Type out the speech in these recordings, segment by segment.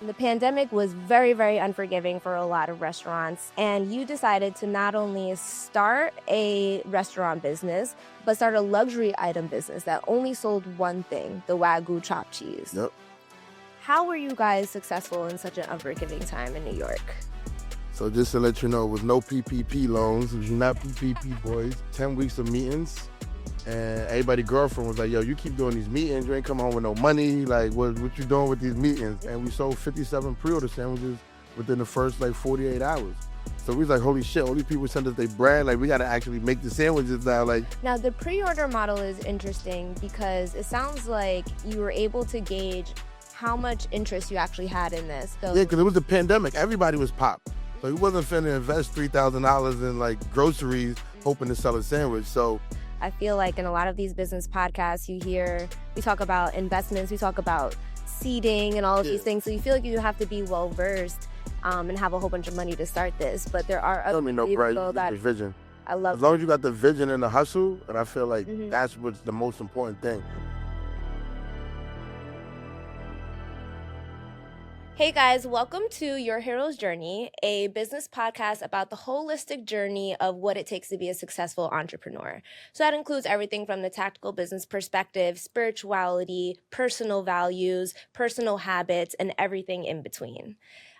The pandemic was very, very unforgiving for a lot of restaurants, and you decided to not only start a restaurant business, but start a luxury item business that only sold one thing, the Wagyu chopped cheese. Yep. How were you guys successful in such an unforgiving time in New York? So just to let you know, it was no PPP loans. It was not PPP, boys. 10 weeks of meetings. And everybody's girlfriend was like, yo, you keep doing these meetings. You ain't come home with no money. Like, what you doing with these meetings? And we sold 57 pre-order sandwiches within the first, 48 hours. So we was like, holy shit, all these people send us their bread. Like, we got to actually make the sandwiches now. Now, the pre-order model is interesting because it sounds like you were able to gauge how much interest you actually had in this. Yeah, because it was the pandemic. Everybody was popped. So we wasn't finna invest $3,000 in, groceries hoping to sell a sandwich. So I feel like in a lot of these business podcasts, we talk about investments, we talk about seeding and all of these things. So you feel like you have to be well versed and have a whole bunch of money to start this. But there are other people that the vision. I love. As long as you got the vision and the hustle, and I feel like that's what's the most important thing. Hey guys, welcome to Your Hero's Journey, a business podcast about the holistic journey of what it takes to be a successful entrepreneur. So that includes everything from the tactical business perspective, spirituality, personal values, personal habits, and everything in between.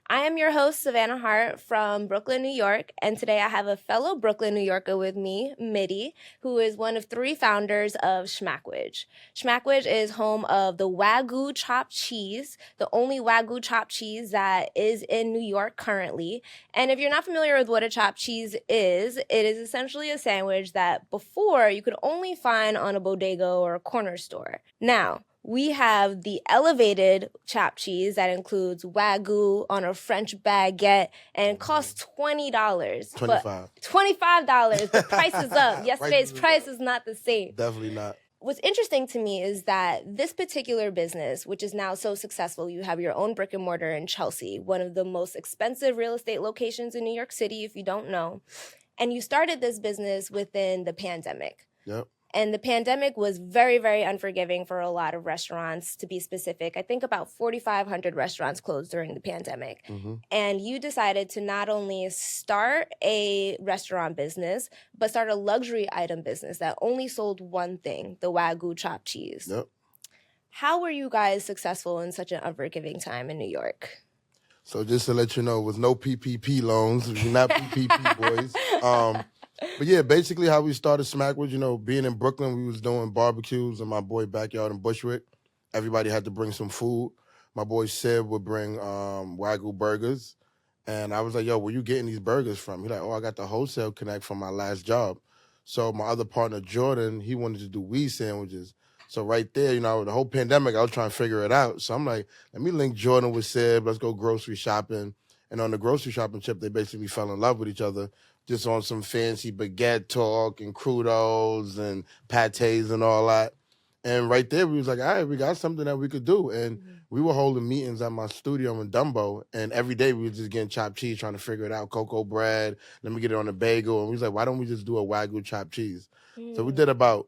I am your host, Savannah Hart from Brooklyn, New York, and today I have a fellow Brooklyn, New Yorker with me, Mitty, who is one of 3 founders of Shmackwich. Shmackwich is home of the Wagyu chopped cheese, the only Wagyu chopped cheese that is in New York currently. And if you're not familiar with what a chopped cheese is, it is essentially a sandwich that before you could only find on a bodega or a corner store. Now, we have the elevated chopped cheese that includes Wagyu on a French baguette and costs $20. $25. $25. The price is up. Yesterday's price is not the same. Definitely not. What's interesting to me is that this particular business, which is now so successful, you have your own brick and mortar in Chelsea, one of the most expensive real estate locations in New York City, if you don't know. And you started this business within the pandemic. Yep. And the pandemic was very, very unforgiving for a lot of restaurants, to be specific. I think about 4,500 restaurants closed during the pandemic. And you decided to not only start a restaurant business, but start a luxury item business that only sold one thing, the Wagyu chopped cheese. Yep. How were you guys successful in such an unforgiving time in New York? So just to let you know, it was no PPP loans. It was not PPP, boys. But yeah, basically how we started Shmackwich, being in Brooklyn, we was doing barbecues in my boy backyard in Bushwick. Everybody had to bring some food. My boy Seb would bring Wagyu burgers. And I was like, yo, where you getting these burgers from? He's like, oh, I got the wholesale connect from my last job. So my other partner, Jordan, he wanted to do weed sandwiches. So right there, the whole pandemic, I was trying to figure it out. So I'm like, let me link Jordan with Seb. Let's go grocery shopping. And on the grocery shopping trip, they basically fell in love with each other, just on some fancy baguette talk and crudos and pates and all that. And right there, we was like, all right, we got something that we could do. And we were holding meetings at my studio in Dumbo. And every day we were just getting chopped cheese, trying to figure it out, cocoa bread. Let me get it on a bagel. And we was like, why don't we just do a Wagyu chopped cheese? So we did about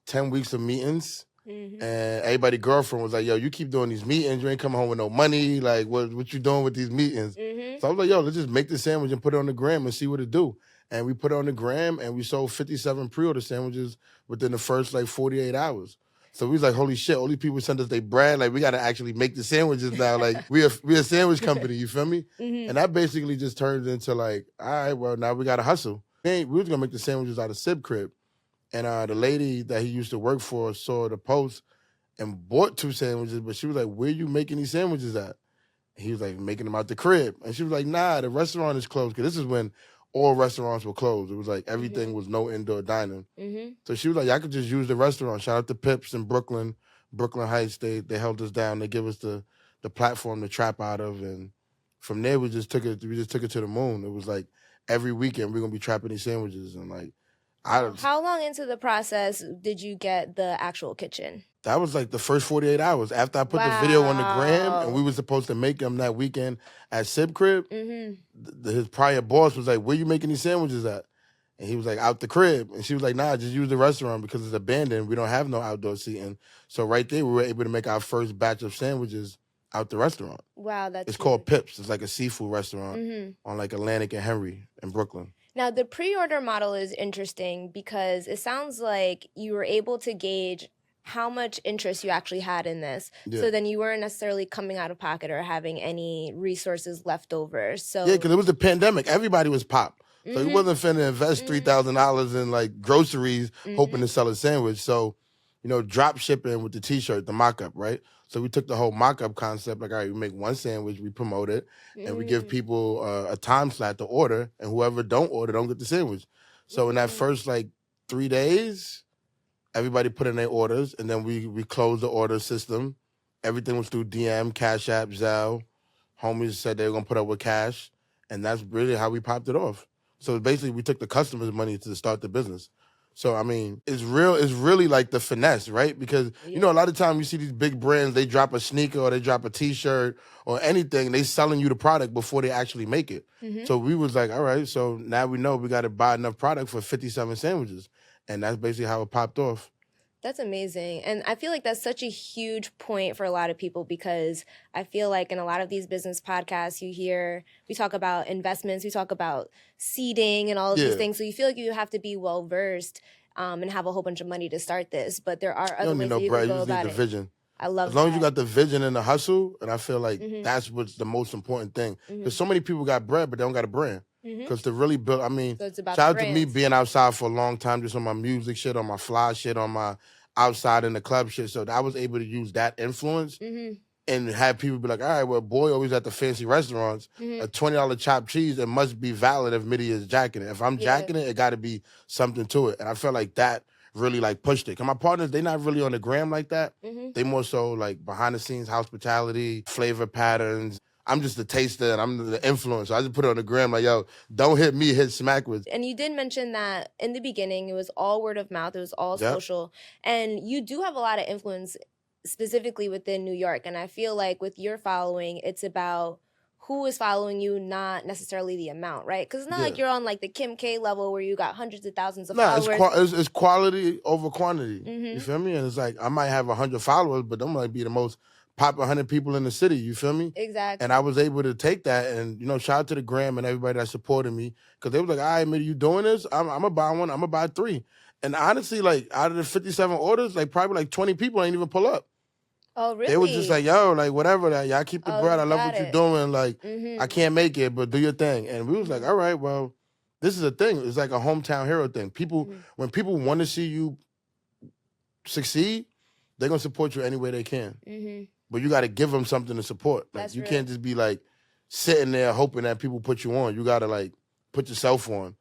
10 weeks of meetings. And everybody's girlfriend was like, yo, you keep doing these meetings. You ain't coming home with no money. Like, what you doing with these meetings? So I was like, yo, let's just make the sandwich and put it on the gram and see what it do. And we put it on the gram and we sold 57 pre-order sandwiches within the first 48 hours. So we was like, holy shit, all these people send us their bread. Like, we got to actually make the sandwiches now. Like, we a sandwich company, you feel me? And that basically just turned into all right, well, now we got to hustle. We was going to make the sandwiches out of Sib Crib. And the lady that he used to work for saw the post and bought 2 sandwiches, but she was like, where you making these sandwiches at? And he was like, making them out the crib. And she was like, nah, the restaurant is closed. Because this is when all restaurants were closed. It was like everything was no indoor dining. So she was like, I could just use the restaurant. Shout out to Pips in Brooklyn Heights. They held us down. They give us the platform to trap out of. And from there, we just took it to the moon. It was like every weekend we're going to be trapping these sandwiches. And how long into the process did you get the actual kitchen? That was like the first 48 hours. After I put the video on the gram and we were supposed to make them that weekend at Sib Crib, his prior boss was like, where you making these sandwiches at? And he was like, out the crib. And she was like, nah, just use the restaurant because it's abandoned. We don't have no outdoor seating. So right there, we were able to make our first batch of sandwiches out the restaurant. Wow, that's It's called huge. Pips. It's like a seafood restaurant on like Atlantic and Henry in Brooklyn. Now, the pre-order model is interesting because it sounds like you were able to gauge how much interest you actually had in this. Yeah. So then you weren't necessarily coming out of pocket or having any resources left over. So Yeah, because it was the pandemic. Everybody was popped. So he wasn't finna invest $3,000 in like groceries hoping to sell a sandwich. So, you know, drop shipping with the t-shirt, the mock-up, right? So we took the whole mock-up concept, like, all right, we make one sandwich, we promote it, and we give people a time slot to order, and whoever don't order don't get the sandwich. So in that first like 3 days, everybody put in their orders, and then we closed the order system. Everything was through DM, Cash App, Zelle. Homies said they were gonna put up with cash, and that's really how we popped it off. So basically, we took the customer's money to start the business. So I mean, it's really like the finesse, right? Because you know, a lot of times you see these big brands, they drop a sneaker or they drop a T-shirt or anything, they selling you the product before they actually make it. So we was like, all right, so now we know we got to buy enough product for 57 sandwiches, and that's basically how it popped off. That's amazing. And I feel like that's such a huge point for a lot of people because I feel like in a lot of these business podcasts, we talk about investments, we talk about seeding and all of these things. So you feel like you have to be well versed and have a whole bunch of money to start this. But there are other ways that you can go about it. Vision. I love as long that. as you got the vision and the hustle, and I feel like that's what's the most important thing. Because so many people got bread, but they don't got a brand. Because to really build, I mean, So it's about shout the out to me brands. being outside for a long time, just on my music shit, on my fly shit, on my outside in the club shit. So I was able to use that influence and have people be like, all right, well, boy always at the fancy restaurants, a $20 chopped cheese, it must be valid if Mitty is jacking it. If I'm jacking it, it got to be something to it. And I felt like that really like pushed it. Cause my partners, they not really on the gram like that. They more so like behind the scenes hospitality, flavor patterns. I'm just the taster and I'm the influencer. I just put it on the gram like, yo, don't hit me, hit Shmackwich. And you did mention that in the beginning, it was all word of mouth. It was all social. And you do have a lot of influence specifically within New York. And I feel like with your following, it's about who is following you, not necessarily the amount, right? Because it's not like you're on like the Kim K level where you got hundreds of thousands of followers. It's quality over quantity. You feel me? And it's like, I might have 100 followers, but them might be the most pop 100 people in the city, you feel me? Exactly. And I was able to take that and, you know, shout out to the gram and everybody that supported me. Because they was like, all right, man, you doing this? I'm going to buy one. I'm going to buy 3. And honestly, like, out of the 57 orders, like, probably like 20 people ain't even pull up. Oh, really? They was just like, yo, like, whatever. Like, y'all keep the bread. I love what you're doing. Like, I can't make it, but do your thing. And we was like, all right, well, this is a thing. It's like a hometown hero thing. People, when people want to see you succeed, they're going to support you any way they can. But you got to give them something to support. Like, you can't just be like sitting there hoping that people put you on. You got to like put yourself on.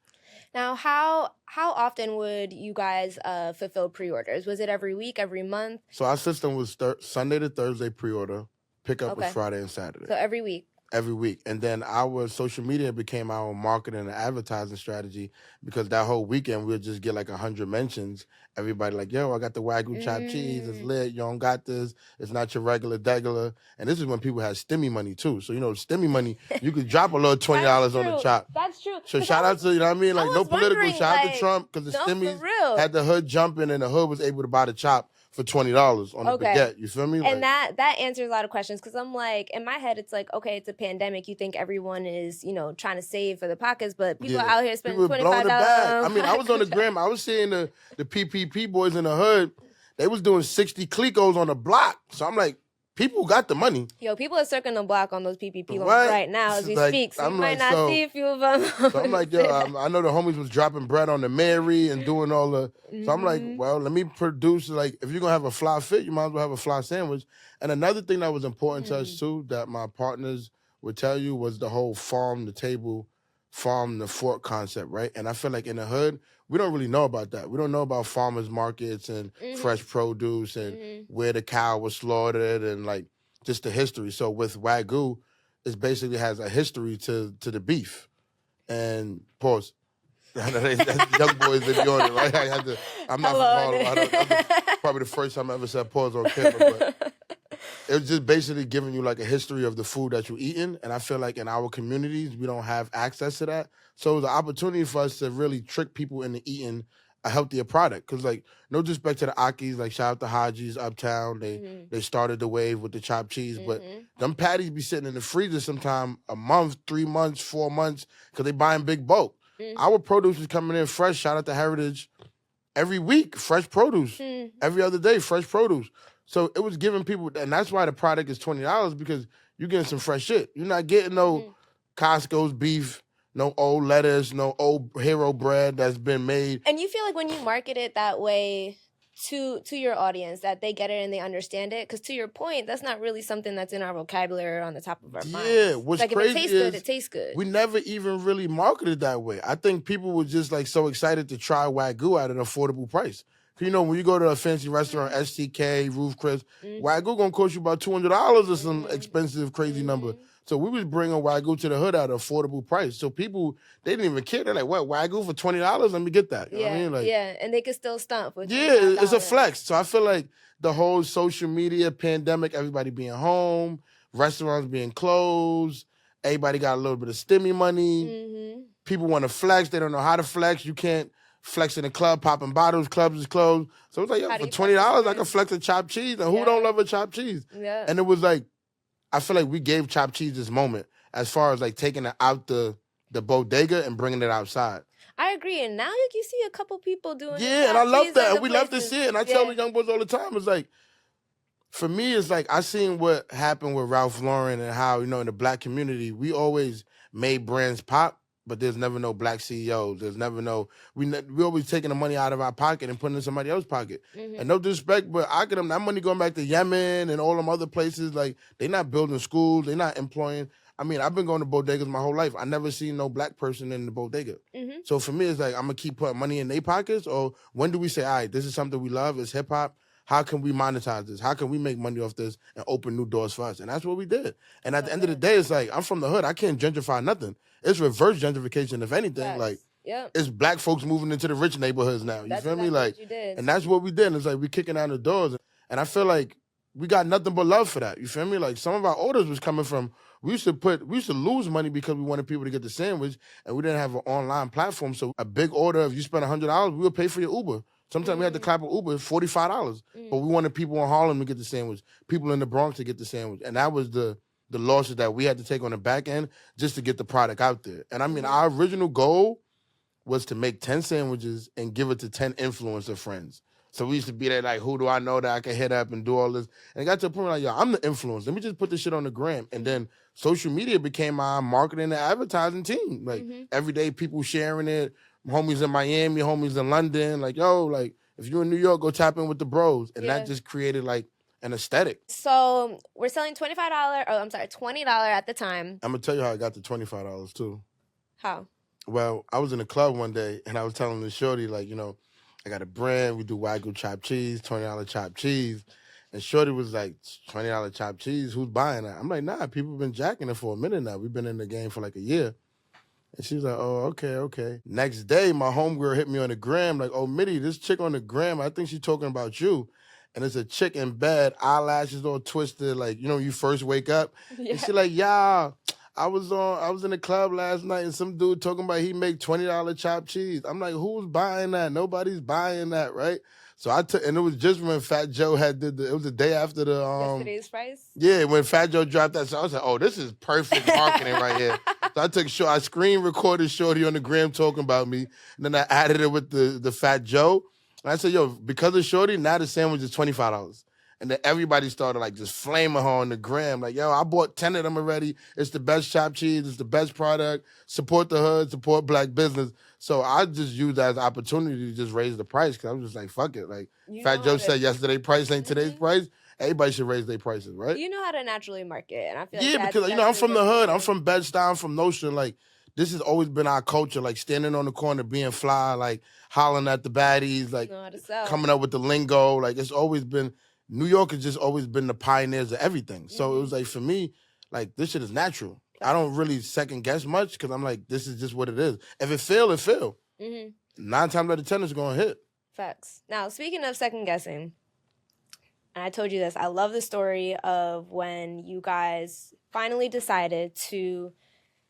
Now, how often would you guys fulfill pre-orders? Was it every week, every month? So our system was Sunday to Thursday pre-order. Pickup was Friday and Saturday. So every week? Every week. And then our social media became our marketing and advertising strategy because that whole weekend we'll just get like 100 mentions. Everybody like, yo, I got the Wagyu chopped cheese. It's lit. You don't got this. It's not your regular degular. And this is when people had stimmy money too. So, you know, stimmy money, you could drop a little $20 on the chop. That's true. So shout out to, you know what I mean? Like, no political. Shout out to Trump because the stimmies had the hood jumping and the hood was able to buy the chop for $20 on the baguette. You feel me? And like, that answers a lot of questions because I'm like, in my head, it's like, okay, it's a pandemic. You think everyone is, you know, trying to save for the pockets, but people are out here spending $25. I mean, I was on the gram. I was seeing the PPP boys in the hood. They was doing 60 Clicos on the block. So I'm like, people got the money. Yo, people are circling the block on those PPP loans right now as we speak. So you might not see a few of them. So I'm like, yo, I know the homies was dropping bread on the Mary and doing all the. So I'm like, well, let me produce. Like, if you're gonna have a fly fit, you might as well have a fly sandwich. And another thing that was important to us too, that my partners would tell you, was the whole farm to table, farm to fork concept, right? And I feel like in the hood, we don't really know about that. We don't know about farmers markets and fresh produce and where the cow was slaughtered and like just the history. So with Wagyu, it basically has a history to the beef. And pause. Young boys that be on it, right? I'm not probably the first time I ever said pause on camera, but it was just basically giving you like a history of the food that you're eating. And I feel like in our communities, we don't have access to that. So it was an opportunity for us to really trick people into eating a healthier product. Because, like, no disrespect to the Akis, like, shout out to Haji's Uptown. They started the wave with the chopped cheese. But them patties be sitting in the freezer sometime a month, 3 months, 4 months, because they buying big bulk. Our produce is coming in fresh. Shout out to Heritage. Every week, fresh produce. Every other day, fresh produce. So it was giving people, and that's why the product is $20, because you're getting some fresh shit. You're not getting no Costco's beef, no old lettuce, no old hero bread that's been made. And you feel like when you market it that way to your audience, that they get it and they understand it? Because to your point, that's not really something that's in our vocabulary or on the top of our minds. Yeah, what's like crazy if it tastes is good, it tastes good. we never even really marketed that way. I think people were just like so excited to try Wagyu at an affordable price. You know, when you go to a fancy restaurant, STK, Roof Chris, Wagyu gonna cost you about $200 or some expensive, crazy number. So we was bringing Wagyu to the hood at an affordable price. So people, they didn't even care. They're like, what, Wagyu for $20? Let me get that. You know what I mean? Like, and they could still stump with it's a flex. So I feel like the whole social media pandemic, everybody being home, restaurants being closed, everybody got a little bit of stimmy money. People want to flex. They don't know how to flex. You can't flex in the club, popping bottles, clubs is closed. So it's like, yo, for $20, I can flex a chopped cheese. And who don't love a chopped cheese? Yeah. And it was like, I feel like we gave chopped cheese this moment as far as like taking it out the bodega and bringing it outside. I agree. And now you see a couple people doing and I love that. And we love to see it. And I tell the young boys all the time, it's like, for me, it's like I seen what happened with Ralph Lauren and how, in the black community, we always made brands pop, but there's never no black CEOs. There's never no, we always taking the money out of our pocket and putting it in somebody else's pocket. And no disrespect, but I get them that money going back to Yemen and all them other places. Like, they not building schools. They not employing. I mean, I've been going to bodegas my whole life. I never seen no black person in the bodega. So for me, it's like, I'm going to keep putting money in their pockets. Or when do we say, all right, this is something we love. It's hip hop. How can we monetize this? How can we make money off this and open new doors for us? And that's what we did. And at the end of the day, it's like, I'm from the hood. I can't gentrify nothing. It's reverse gentrification, if anything. Yes. Like, it's black folks moving into the rich neighborhoods now. You feel me? Like, and that's what we did. It's like we kicking down the doors. And I feel like we got nothing but love for that. You feel me? Like, some of our orders was coming from, we used to lose money because we wanted people to get the sandwich, and we didn't have an online platform. So a big order, if you spend $100, we would pay for your Uber. Sometimes we had to clap an Uber, $45. But we wanted people in Harlem to get the sandwich, people in the Bronx to get the sandwich. And that was the losses that we had to take on the back end just to get the product out there. And I mean, our original goal was to make 10 sandwiches and give it to 10 influencer friends. So we used to be there like, who do I know that I can hit up and do all this? And it got to a point like, yo, I'm the influencer. Let me just put this shit on the gram. And then social media became our marketing and advertising team. Like, every day people sharing it. Homies in Miami, homies in London. Like, yo, like, if you're in New York, go tap in with the bros. And that just created, like, an aesthetic. So we're selling $20 at the time. I'm going to tell you how I got the $25, too. How? Well, I was in a club one day, and I was telling the shorty, like, I got a brand. We do Wagyu chopped cheese, $20 chopped cheese. And shorty was like, $20 chopped cheese? Who's buying that? I'm like, nah, people have been jacking it for a minute now. We've been in the game for like a year. And she was like, oh, okay. Next day, my homegirl hit me on the gram, like, oh, Mitty, this chick on the gram, I think she's talking about you. And it's a chick in bed, eyelashes all twisted, like, you first wake up. Yeah. And she like, yeah, I was in the club last night and some dude talking about he make $20 chopped cheese. I'm like, who's buying that? Nobody's buying that, right? So and it was just when Fat Joe it was the day after the Yesterday's price? Yeah, when Fat Joe dropped that, so I was like, oh, this is perfect marketing right here. So I screen recorded Shorty on the gram talking about me, and then I added it with the Fat Joe. And I said, yo, because of Shorty, now the sandwich is $25. And then everybody started like just flaming her on the gram. Like, yo, I bought 10 of them already. It's the best chopped cheese. It's the best product. Support the hood. Support black business. So I just used that as an opportunity to just raise the price because I was just like, fuck it. Like, Fat Joe said yesterday price ain't today's price. Everybody should raise their prices, right? You know how to naturally market. And I feel like because, I'm from the hood. I'm from Bed-Stuy. I'm from Notion. Like, this has always been our culture, like standing on the corner, being fly, like hollering at the baddies, like coming up with the lingo. Like, it's always been... New York has just always been the pioneers of everything. So it was like, for me, like, this shit is natural. I don't really second guess much because I'm like, this is just what it is. If it fail, it fail. 9 times out of 10, it's going to hit. Facts. Now, speaking of second guessing, and I told you this, I love the story of when you guys finally decided to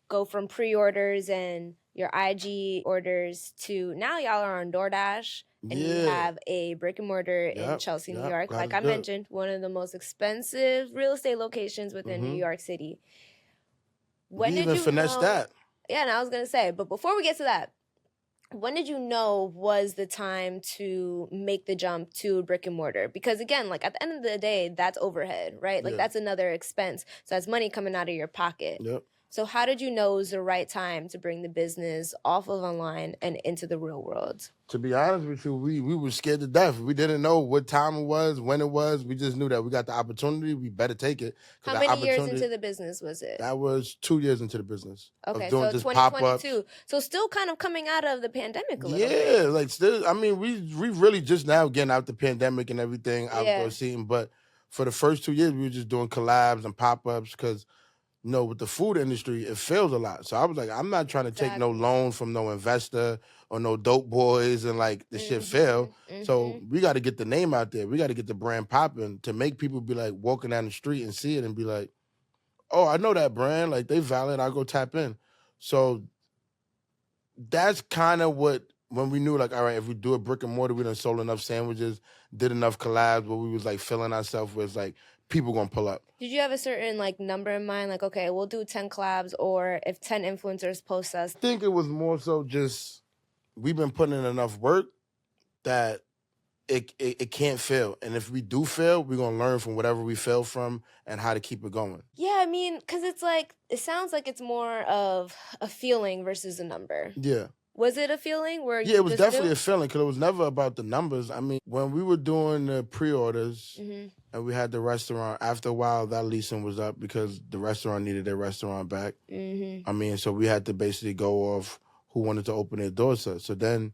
go from pre-orders and, your IG orders to now y'all are on DoorDash. And you have a brick and mortar in Chelsea, New York. Like I mentioned, one of the most expensive real estate locations within New York City. When did you finesse that? Yeah, and I was going to say, but before we get to that, when did you know was the time to make the jump to brick and mortar? Because again, like at the end of the day, that's overhead, right? Like that's another expense. So that's money coming out of your pocket. Yep. So how did you know it was the right time to bring the business off of online and into the real world? To be honest with you, we were scared to death. We didn't know what time it was, when it was. We just knew that we got the opportunity. We better take it. How many years into the business was it? That was 2 years into the business. Okay, so 2022. So still kind of coming out of the pandemic a little bit. Yeah, like still, I mean, we really just now getting out the pandemic and everything, outdoor seating. But for the first 2 years, we were just doing collabs and pop-ups because, you know, with the food industry, it fails a lot. So I was like, I'm not trying to take no loan from no investor or no dope boys and like the shit fail. So we got to get the name out there. We got to get the brand popping to make people be like walking down the street and see it and be like, oh, I know that brand. Like they valid. I'll go tap in. So that's kind of what, when we knew like, all right, if we do a brick and mortar, we done sold enough sandwiches, did enough collabs where we was like filling ourselves with like, people gonna pull up. Did you have a certain like number in mind? Like, okay, we'll do 10 collabs, or if 10 influencers post us? I think it was more so just we've been putting in enough work that it can't fail. And if we do fail, we're gonna learn from whatever we fail from and how to keep it going. Yeah, I mean, because it's like, it sounds like it's more of a feeling versus a number. Yeah. Was it a feeling where it was definitely a feeling because it was never about the numbers. I mean, when we were doing the pre-orders and we had the restaurant, after a while that leasing was up because the restaurant needed their restaurant back. I mean, so we had to basically go off who wanted to open their doors up. So then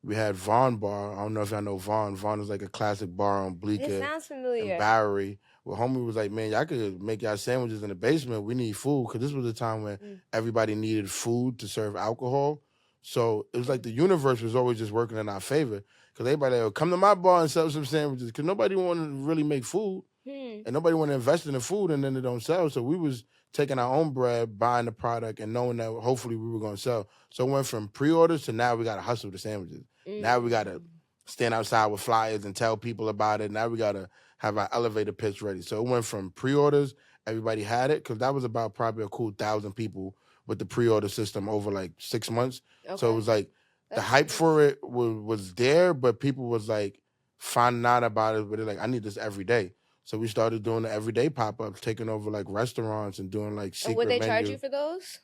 we had Vaughn Bar. I don't know if y'all know Vaughn. Vaughn is like a classic bar on Bleecker. It sounds familiar. And Bowery. Well, homie was like, man, y'all could make y'all sandwiches in the basement. We need food because this was a time when everybody needed food to serve alcohol. So it was like the universe was always just working in our favor because everybody would come to my bar and sell some sandwiches because nobody wanted to really make food and nobody wanted to invest in the food and then they don't sell. So we was taking our own bread, buying the product and knowing that hopefully we were going to sell. So it went from pre-orders to now we got to hustle the sandwiches. Now we got to stand outside with flyers and tell people about it. Now we got to have our elevator pitch ready. So it went from pre-orders, everybody had it because that was about probably a cool 1,000 people with the pre-order system over like 6 months. Okay. So it was like the hype for it was there, but people was like finding out about it, but they're like, I need this every day. So we started doing the everyday pop-ups, taking over like restaurants and doing like secret would they menu. charge you for those?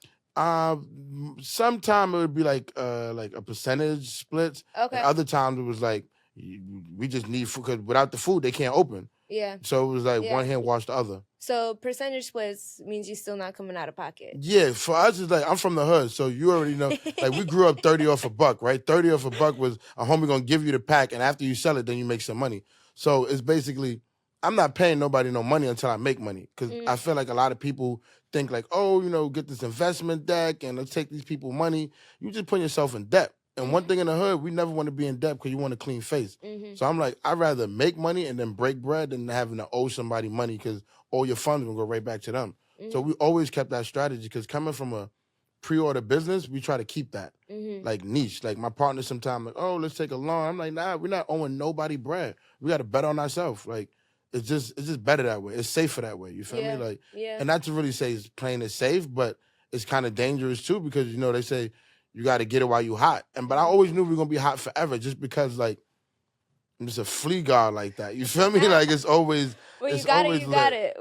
Sometime it would be like a percentage splits. Okay. And other times it was like, we just need food because without the food, they can't open. Yeah. So it was like one hand wash the other. So percentage splits means you're still not coming out of pocket. Yeah, for us it's like I'm from the hood, so you already know. Like we grew up 30 off a buck, right? 30 off a buck was a homie gonna give you the pack, and after you sell it, then you make some money. So it's basically I'm not paying nobody no money until I make money because I feel like a lot of people think like, oh, you know, get this investment deck and let's take these people money. You just put yourself in debt. And one thing in the hood, we never want to be in debt because you want a clean face. So I'm like, I'd rather make money and then break bread than having to owe somebody money because all your funds will go right back to them. So we always kept that strategy because coming from a pre-order business, we try to keep that like niche. Like my partner sometimes like, oh, let's take a loan. I'm like, nah, we're not owing nobody bread. We got to bet on ourselves. Like it's just better that way. It's safer that way. You feel me? Like, and not to really say it's plain and safe, but it's kind of dangerous too because you know they say you got to get it while you hot. But I always knew we were gonna be hot forever, just because like I'm just a flea guard like that. You feel me? Like it's always when it's you got always it, you lit. got it.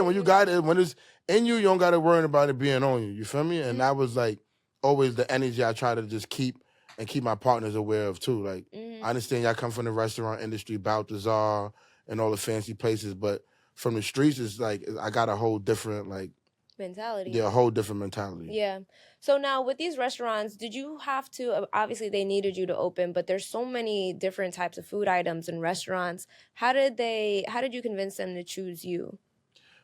When you got it, when it's in you, you don't gotta worry about it being on you. You feel me? And that was like always the energy I try to just keep and keep my partners aware of too. Like I understand y'all come from the restaurant industry, Balthazar and all the fancy places, but from the streets, it's like I got a whole different like mentality. Yeah, a whole different mentality. Yeah. So now with these restaurants, did you have to, obviously they needed you to open, but there's so many different types of food items in restaurants. How did you convince them to choose you?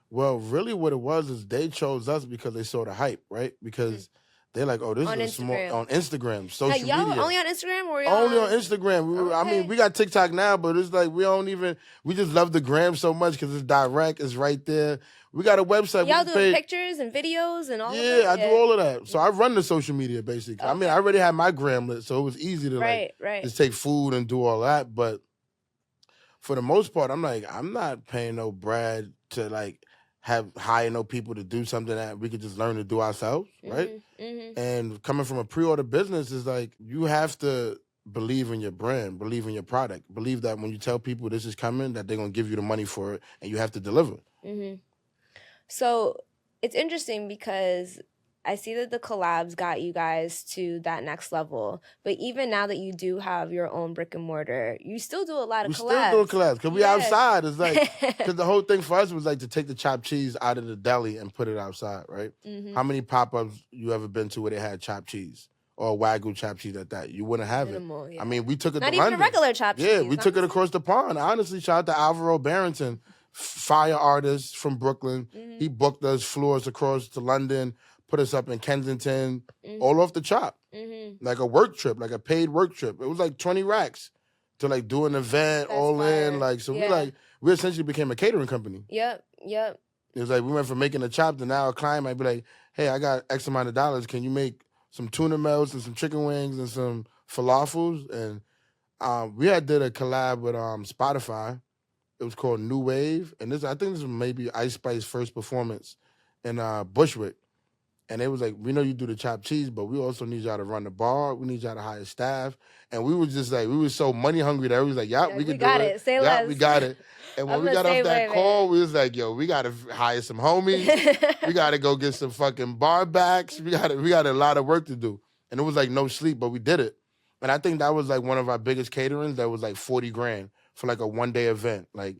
Well, really what it was is they chose us because they saw the hype, right? Because They're like, oh, this On is a small Instagram. on Instagram, Now, social y'all media. only on Instagram or Only on Instagram. I mean, we got TikTok now, but it's like we just love the gram so much because it's direct, it's right there. We got a website. Y'all doing pictures and videos and all of that? Yeah, I do all of that. So I run the social media basically. I mean, I already had my gram lit, so it was easy to just take food and do all that. But for the most part, I'm like, I'm not paying no bread to like hire no people to do something that we could just learn to do ourselves, right? Mm-hmm. And coming from a pre-order business is like, you have to believe in your brand, believe in your product, believe that when you tell people this is coming, that they're going to give you the money for it, and you have to deliver. Mm-hmm. So it's interesting because I see that the collabs got you guys to that next level. But even now that you do have your own brick and mortar, you still do a lot of collabs. We still doing collabs because we outside. It's like, because the whole thing for us was like to take the chopped cheese out of the deli and put it outside, right? Mm-hmm. How many pop-ups you ever been to where they had chopped cheese? Or Wagyu chopped cheese at that? You wouldn't have it. Yeah. I mean, we took it Not to even London. A regular chopped cheese. Yeah, we took it across the pond. Honestly, shout out to Alvaro Barrington, fire artist from Brooklyn. Mm-hmm. He booked us floors across to London, put us up in Kensington, all off the chop. Mm-hmm. Like a work trip, like a paid work trip. It was like 20 racks to like do an event, that's all fire. In. Like, so we essentially became a catering company. Yep. It was like we went from making a chop to now a client might be like, hey, I got X amount of dollars. Can you make some tuna melts and some chicken wings and some falafels? And we had did a collab with Spotify. It was called New Wave. And I think this was maybe Ice Spice's first performance in Bushwick. And they was like, we know you do the chopped cheese, but we also need y'all to run the bar. We need y'all to hire staff. And we was just like, we were so money hungry that we was like, we can do it. Say less. We got it. And when we got off that call, we was like, yo, we got to hire some homies. We got to go get some fucking bar backs. We got a lot of work to do. And it was like no sleep, but we did it. And I think that was like one of our biggest caterings. That was like 40 grand for like a one-day event. Like,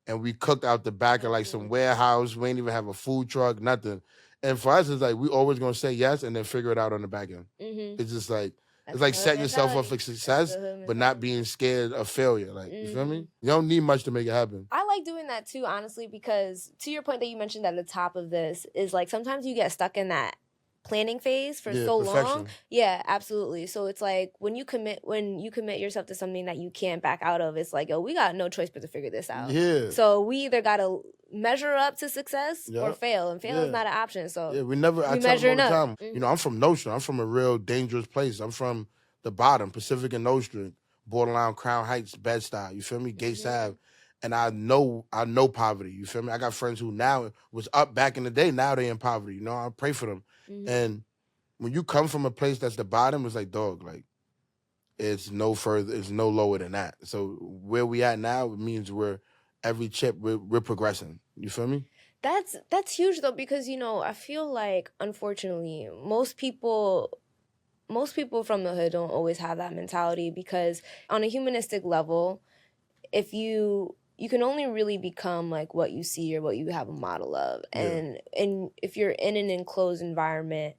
and we cooked out the back of like some warehouse. We ain't even have a food truck, nothing. And for us, it's like we always gonna say yes and then figure it out on the back end. Mm-hmm. It's just like it's like setting yourself up for success, but not being scared of failure. Like you feel me? You don't need much to make it happen. I like doing that too, honestly, because to your point that you mentioned at the top of this is like sometimes you get stuck in that planning phase for so long. Yeah, absolutely. So it's like when you commit yourself to something that you can't back out of, it's like, yo, we got no choice but to figure this out. Yeah. So we either gotta measure up to success or fail, and fail is not an option. So we measuring up. All the time. Mm-hmm. You know, I'm from Nostrand. I'm from a real dangerous place. I'm from the bottom, Pacific and Nostrand, borderline Crown Heights, Bed-Stuy. You feel me? Gates Ave. And I know poverty. You feel me? I got friends who now was up back in the day. Now they in poverty. You know, I pray for them. Mm-hmm. And when you come from a place that's the bottom, it's like, dog, like it's no lower than that. So where we at now, it means every chip we're progressing. You feel me? That's huge though, because you know, I feel like unfortunately most people from the hood don't always have that mentality, because on a humanistic level, if you can only really become like what you see or what you have a model of. And if you're in an enclosed environment,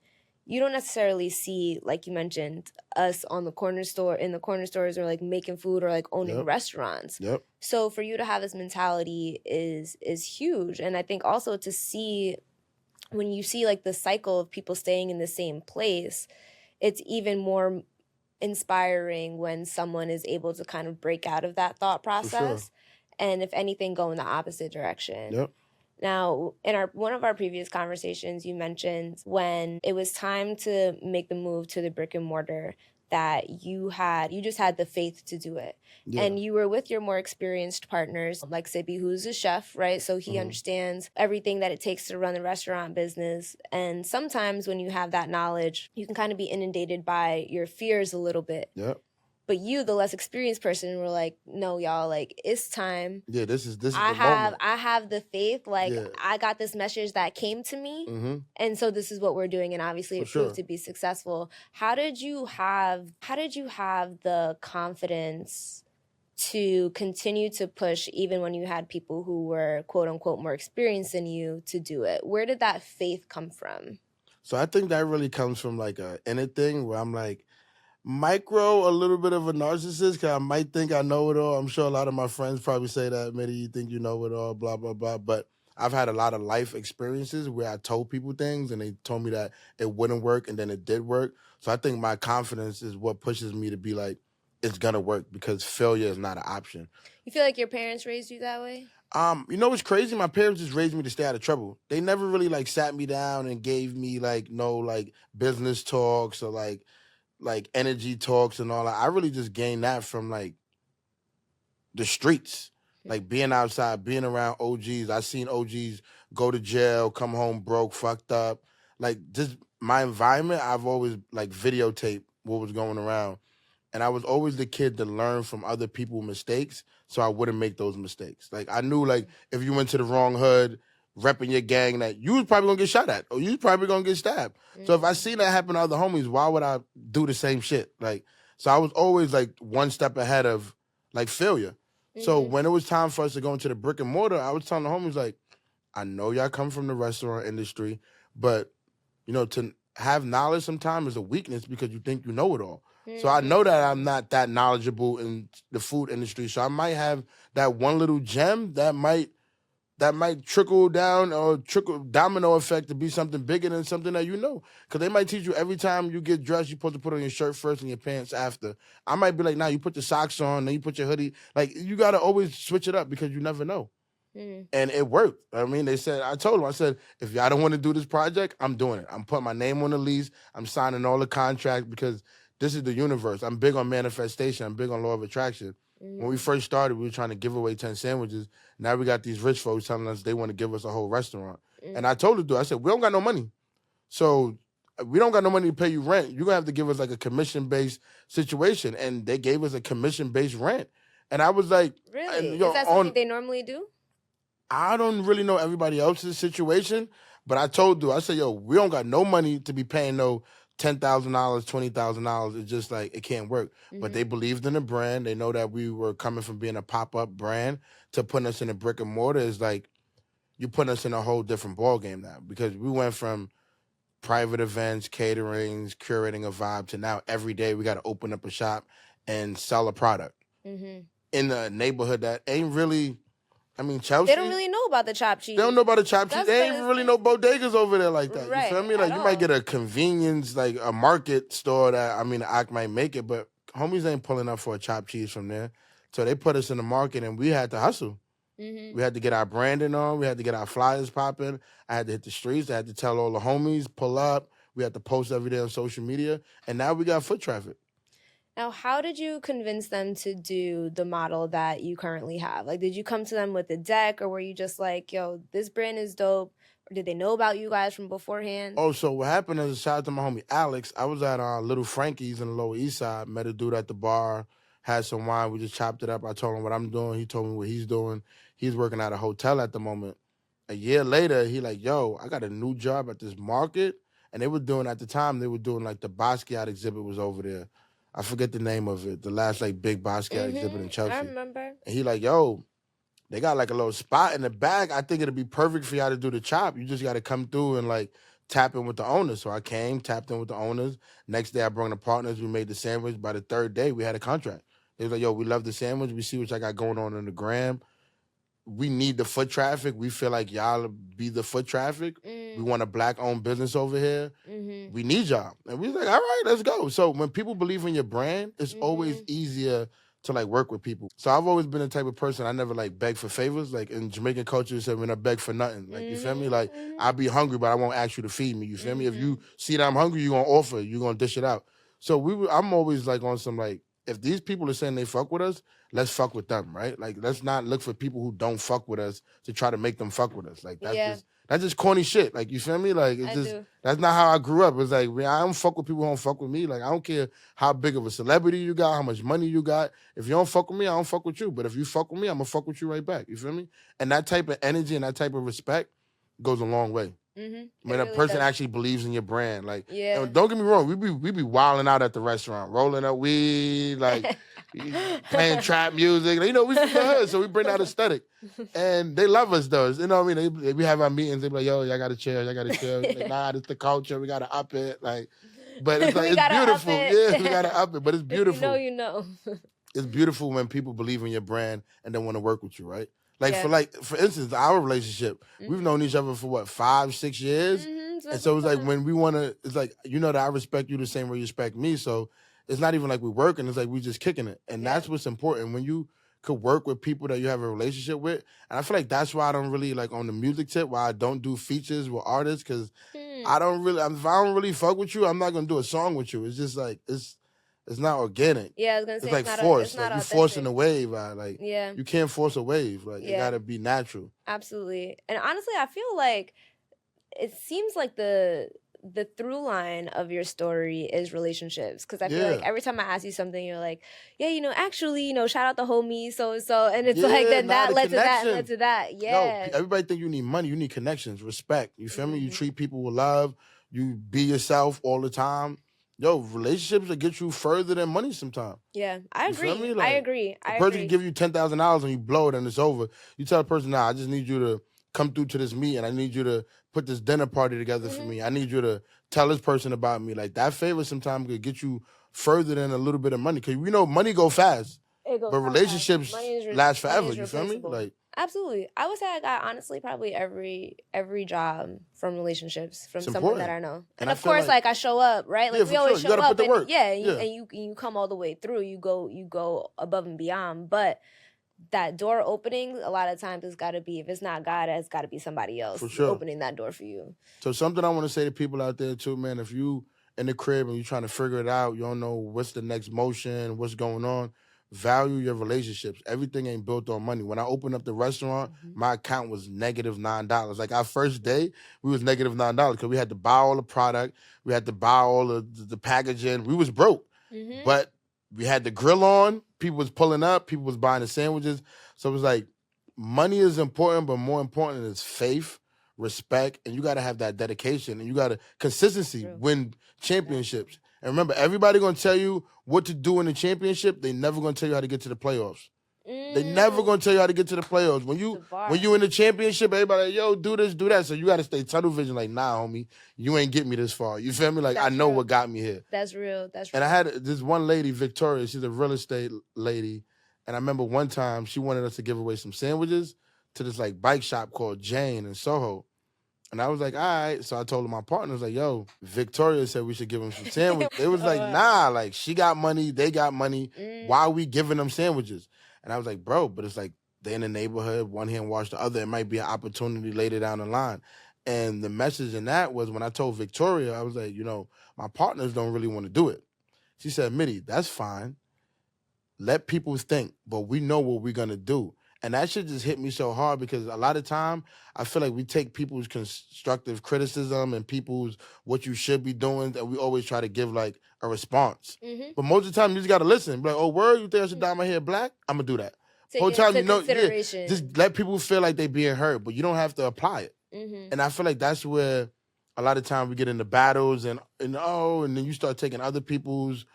you don't necessarily see, like you mentioned, us in the corner stores or like making food or like owning restaurants. Yep. So for you to have this mentality is huge. And I think also to see, when you see like the cycle of people staying in the same place, it's even more inspiring when someone is able to kind of break out of that thought process. And if anything, go in the opposite direction. Yep. Now, in one of our previous conversations, you mentioned when it was time to make the move to the brick and mortar that you just had the faith to do it. Yeah. And you were with your more experienced partners, like Sibi, who's a chef, right? So he understands everything that it takes to run the restaurant business. And sometimes when you have that knowledge, you can kind of be inundated by your fears a little bit. Yep. But you, the less experienced person, were like, no, y'all, like, it's time. Yeah, this is the moment. I have the faith. Like, I got this message that came to me. Mm-hmm. And so this is what we're doing. And obviously it proved to be successful. How did you have the confidence to continue to push even when you had people who were, quote unquote, more experienced than you to do it? Where did that faith come from? So I think that really comes from like a inner thing where I'm like, a little bit of a narcissist, because I might think I know it all. I'm sure a lot of my friends probably say that. Maybe you think you know it all, blah, blah, blah. But I've had a lot of life experiences where I told people things and they told me that it wouldn't work and then it did work. So I think my confidence is what pushes me to be like, it's gonna work because failure is not an option. You feel like your parents raised you that way? You know what's crazy? My parents just raised me to stay out of trouble. They never really like sat me down and gave me like no like business talks or like energy talks and all that. I really just gained that from like the streets, like being outside, being around OGs. I seen OGs go to jail, come home broke, fucked up. Like just my environment, I've always like videotaped what was going around. And I was always the kid to learn from other people's mistakes so I wouldn't make those mistakes. Like I knew like if you went to the wrong hood, repping your gang, that you was probably gonna get shot at or you was probably gonna get stabbed. So if I seen that happen to other homies, why would I do the same shit? Like, so I was always like one step ahead of like failure. So when it was time for us to go into the brick and mortar, I was telling the homies like, I know y'all come from the restaurant industry, but you know, to have knowledge sometimes is a weakness because you think you know it all. So I know that I'm not that knowledgeable in the food industry. So I might have that one little gem that might trickle down or trickle domino effect to be something bigger than something that you know. Because they might teach you every time you get dressed, you're supposed to put on your shirt first and your pants after. I might be like, nah, you put the socks on, then you put your hoodie. Like, you got to always switch it up because you never know. And it worked. I mean, they said, I told them, I said, if y'all don't want to do this project, I'm doing it. I'm putting my name on the lease. I'm signing all the contracts because this is the universe. I'm big on manifestation. I'm big on law of attraction. When we first started, we were trying to give away 10 sandwiches. Now we got these rich folks telling us they want to give us a whole restaurant. And I told the dude, I said, we don't got no money. So we don't got no money to pay you rent. You're going to have to give us like a commission-based situation. And they gave us a commission-based rent. And I was like... Really? Is that something they normally do? I don't really know everybody else's situation, but I told you, I said, yo, we don't got no money to be paying no $10,000, $20,000. It's just like, it can't work. But they believed in the brand. They know that we were coming from being a pop-up brand to putting us in a brick and mortar is like, you putting us in a whole different ballgame now because we went from private events, caterings, curating a vibe to now every day we got to open up a shop and sell a product in a neighborhood that ain't really... I mean, Chelsea... They don't really know about the chopped cheese. They don't know about the chopped cheese. They ain't really no bodegas over there like that. Right, you feel me? Like, you might get a convenience, like a market store that, I mean, the Ock might make it, but homies ain't pulling up for a chopped cheese from there. So they put us in the market and we had to hustle. We had to get our branding on. We had to get our flyers popping. I had to hit the streets. I had to tell all the homies, pull up. We had to post every day on social media. And now we got foot traffic. Now, how did you convince them to do the model that you currently have? Like, did you come to them with a deck or were you just like, yo, this brand is dope? Or did they know about you guys from beforehand? Oh, so what happened is, shout out to my homie Alex. I was at Little Frankie's in the Lower East Side, met a dude at the bar, had some wine. We just chopped it up. I told him what I'm doing. He told me what he's doing. He's working at a hotel at the moment. A year later, he like, yo, I got a new job at this market. And they were doing, at the time, they were doing like the Basquiat exhibit was over there. I forget the name of it. The last like big Basquiat exhibit in Chelsea. I remember. And he like, yo, they got like a little spot in the back. I think it'd be perfect for y'all to do the chop. You just got to come through and like tap in with the owners. So I came, tapped in with the owners. Next day I brought the partners. We made the sandwich. By the third day, we had a contract. They was like, yo, we love the sandwich. We see what y'all got going on the gram. We need the foot traffic. We feel like y'all be the foot traffic. We want a black-owned business over here. We need y'all. And we was like, all right, let's go. So when people believe in your brand, it's always easier to like work with people. So I've always been the type of person, I never like beg for favors. Like in Jamaican culture, you said, when I beg for nothing. Like, you feel me? Like, I'll be hungry, but I won't ask you to feed me. You feel me? If you see that I'm hungry, you're going to offer. You're going to dish it out. So I'm always like on some like, if these people are saying they fuck with us, let's fuck with them, right? Like, let's not look for people who don't fuck with us to try to make them fuck with us. Like, that's just corny shit. Like, you feel me? Like, that's not how I grew up. It's like, I don't fuck with people who don't fuck with me. Like, I don't care how big of a celebrity you got, how much money you got. If you don't fuck with me, I don't fuck with you. But if you fuck with me, I'm gonna fuck with you right back. You feel me? And that type of energy and that type of respect goes a long way. When a person actually believes in your brand, like, and don't get me wrong, we be wilding out at the restaurant, rolling up weed, like playing trap music. You know, we from the hood, so we bring that aesthetic, and they love us though. You know what I mean? We have our meetings. They be like, "Yo, y'all gotta chill, y'all gotta chill." Like, nah, it's the culture. We gotta up it, like. But it's like it's beautiful. Yeah, we gotta up it, but it's beautiful. You know. It's beautiful when people believe in your brand and they want to work with you, right? Like Yeah. for instance, our relationship, we've known each other for what, 5-6 years, and so it's like when we want to, it's like that I respect you the same way you respect me. So it's not even like we're working; it's like we just kicking it, and that's what's important when you could work with people that you have a relationship with. And I feel like that's why I don't really like on the music tip. Why I don't do features with artists because I don't really. If I don't really fuck with you, I'm not gonna do a song with you. It's just like it's not organic. Yeah, I was gonna say it's like not forced. it's not Like you authentic. forcing a wave. Like Yeah. you can't force a wave. Like it gotta be natural. Absolutely. And honestly, I feel like it seems like the through line of your story is relationships, because I feel like every time I ask you something, you're like, yeah, actually, shout out the homie so and so, and it's like then that led to that and led to that. Yeah. Yo, everybody think you need money. You need connections, respect. You feel me? You treat people with love. You be yourself all the time. Yo, relationships will get you further than money sometimes. Yeah, I agree. You feel me? I agree. A person can give you $10,000 and you blow it and it's over. You tell a person, nah, I just need you to come through to this meet and I need you to put this dinner party together for me. I need you to tell this person about me. Like that favor sometimes could get you further than a little bit of money. Because money go fast. But relationships last forever. You feel me? Like absolutely. I would say I got honestly probably every job from relationships from someone that I know. And of course, like I show up, right? Like we always show up, and you come all the way through. You go above and beyond. But that door opening, a lot of times it's got to be, if it's not God, it's got to be somebody else opening that door for you. So something I want to say to people out there too, man, if you in the crib and you're trying to figure it out, you don't know what's the next motion, what's going on, value your relationships. Everything ain't built on money. When I opened up the restaurant, my account was -$9. Like our first day, we was -$9 because we had to buy all the product. We had to buy all the packaging. We was broke. But we had the grill on. People was pulling up. People was buying the sandwiches. So it was like, money is important, but more important is faith, respect, and you got to have that dedication. And you got to, consistency, win championships. And remember, everybody going to tell you what to do in the championship. They never going to tell you how to get to the playoffs. They never going to tell you how to get to the playoffs. When you in the championship, everybody like, yo, do this, do that. So you got to stay tunnel vision like, nah, homie, you ain't get me this far. You feel me? Like, I know what got me here. That's real. And I had this one lady, Victoria, she's a real estate lady. And I remember one time she wanted us to give away some sandwiches to this like bike shop called Jane in Soho. And I was like, all right. So I told my partners, like, yo, Victoria said we should give them some sandwiches. They was like, nah, like she got money, they got money. Why are we giving them sandwiches? And I was like, bro, but it's like they in the neighborhood, one hand wash the other. It might be an opportunity later down the line. And the message in that was when I told Victoria, I was like, my partners don't really want to do it. She said, Mitty, that's fine. Let people think, but we know what we're going to do. And that shit just hit me so hard because a lot of time I feel like we take people's constructive criticism and people's what you should be doing, and we always try to give like a response. But most of the time you just got to listen. Be like, oh, word, you think I should dye my hair black? I'm going to do that. Whole time just let people feel like they being hurt, but you don't have to apply it. And I feel like that's where a lot of time we get into battles and then you start taking other people's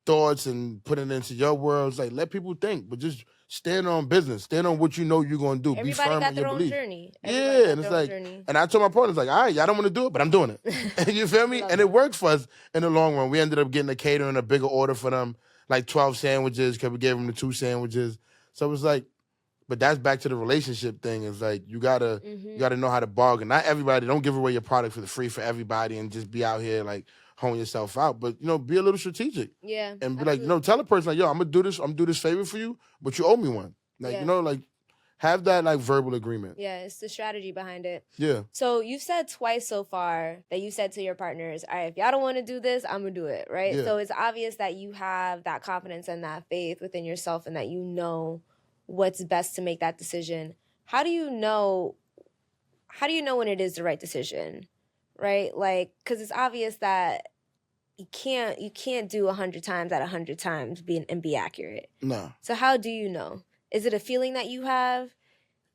thoughts and putting it into your world. It's like, let people think, but just stand on business. Stand on what you know you're going to do. Everybody be firm got in their your own belief. journey. And it's like, and I told my partners, like, all right, y'all don't want to do it, but I'm doing it. You feel me? And it worked for us in the long run. We ended up getting a catering, a bigger order for them, like 12 sandwiches, because we gave them the 2 sandwiches. So it was like, but that's back to the relationship thing. It's like, you gotta know how to bargain. Not everybody, don't give away your product for the free for everybody and just be out here like, hone yourself out, but be a little strategic. Yeah. And be like, tell a person like, yo, I'm gonna do this favor for you, but you owe me one. Like, like have that like verbal agreement. Yeah, it's the strategy behind it. Yeah. So you've said twice so far that you said to your partners, all right, if y'all don't want to do this, I'm gonna do it, right? Yeah. So it's obvious that you have that confidence and that faith within yourself and that you know what's best to make that decision. How do you know when it is the right decision? Right? Like, because it's obvious that you can't do 100 times at 100 times and be accurate. No. So how do you know? Is it a feeling that you have?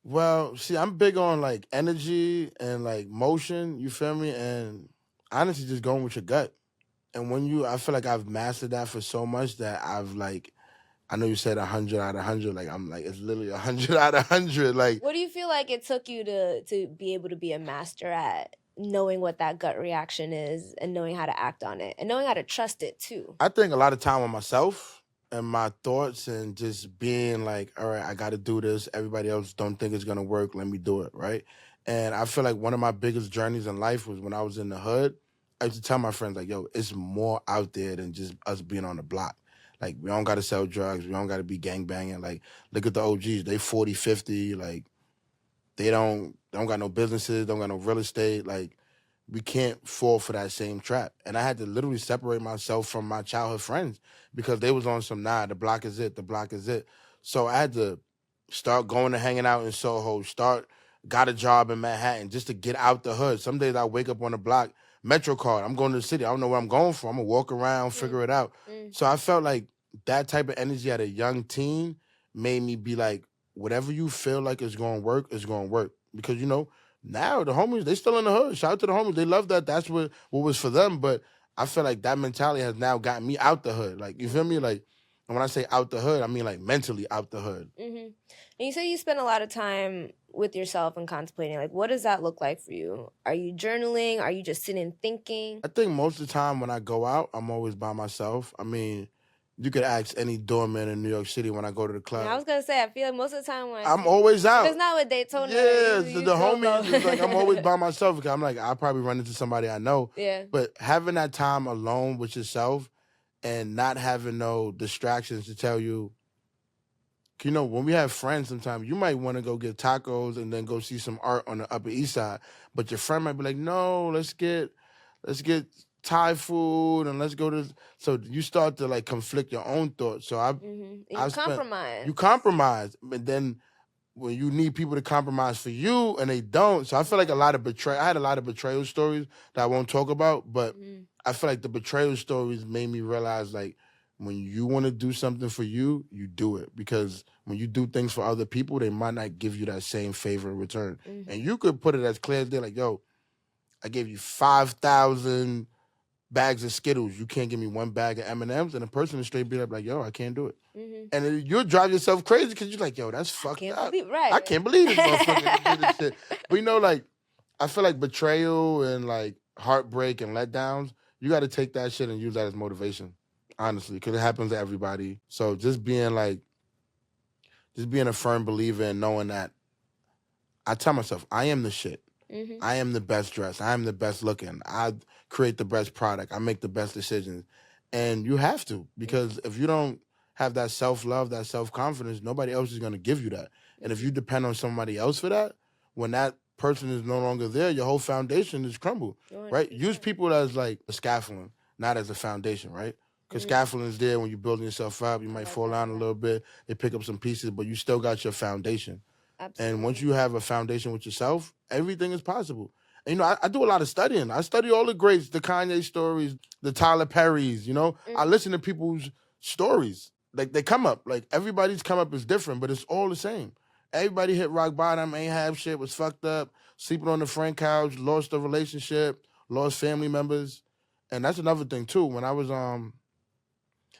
Well, see, I'm big on like energy and like motion, you feel me? And honestly, just going with your gut. And I feel like I've mastered that for so much that I've like, I know you said 100 out of 100. Like, I'm like, it's literally 100 out of 100. Like, what do you feel like it took you to be able to be a master at knowing what that gut reaction is and knowing how to act on it and knowing how to trust it too? I think a lot of time on myself. and my thoughts and just being like, all right, I got to do this. Everybody else don't think it's going to work. Let me do it. Right. And I feel like one of my biggest journeys in life was when I was in the hood. I used to tell my friends, like, yo, it's more out there than just us being on the block. Like, we don't got to sell drugs. We don't got to be gang banging. Like, look at the OGs. They 40, 50. Like, they don't got no businesses, don't got no real estate. Like, we can't fall for that same trap. And I had to literally separate myself from my childhood friends because they was on some, nah, the block is it, the block is it. So I had to start going and hanging out in Soho, got a job in Manhattan just to get out the hood. Some days I wake up on the block, Metro card, I'm going to the city. I don't know where I'm going for. I'm going to walk around, figure it out. So I felt like that type of energy at a young teen made me be like, whatever you feel like is going to work, is going to work. Because, now the homies, they still in the hood. Shout out to the homies. They love that. That's what was for them. But I feel like that mentality has now gotten me out the hood. Like, you feel me? Like, and when I say out the hood, I mean like mentally out the hood. And you say you spend a lot of time with yourself and contemplating. Like, what does that look like for you? Are you journaling? Are you just sitting thinking? I think most of the time when I go out, I'm always by myself. I mean, you could ask any doorman in New York City when I go to the club. I was gonna say, I feel like most of the time when I'm always out. It's not with Daytona. Yeah, the homies is like I'm always by myself because I'm like I'll probably run into somebody I know. Yeah. But having that time alone with yourself and not having no distractions to tell you, when we have friends sometimes, you might want to go get tacos and then go see some art on the Upper East Side. But your friend might be like, no, let's get Thai food and let's go to. So you start to like conflict your own thoughts. So compromise. You compromise, but then when you need people to compromise for you and they don't. So I feel like I had a lot of betrayal stories that I won't talk about, but I feel like the betrayal stories made me realize like when you want to do something for you, you do it. Because when you do things for other people, they might not give you that same favor in return. And you could put it as clear as day, like, yo, I gave you 5,000 bags of Skittles. You can't give me one bag of M&Ms. And the person is straight be like, yo, I can't do it. And then you'll drive yourself crazy because you're like, yo, that's fucked up. I can't believe this motherfucker did this shit. But like, I feel like betrayal and like heartbreak and letdowns, you got to take that shit and use that as motivation, honestly, because it happens to everybody. So just being a firm believer and knowing that I tell myself, I am the shit. I am the best dressed. I am the best looking. I create the best product. I make the best decisions. And you have to, because if you don't have that self-love, that self-confidence, nobody else is going to give you that. And if you depend on somebody else for that, when that person is no longer there, your whole foundation is crumbled, right? Use people as like a scaffolding, not as a foundation, right? Because scaffolding is there when you're building yourself up. You might fall down a little bit. They pick up some pieces, but you still got your foundation. Absolutely. And once you have a foundation with yourself, everything is possible. And, I do a lot of studying. I study all the greats, the Kanye stories, the Tyler Perrys, I listen to people's stories. Like, they come up. Like, everybody's come up is different, but it's all the same. Everybody hit rock bottom, ain't have shit, was fucked up, sleeping on the friend couch, lost a relationship, lost family members. And that's another thing, too. When I was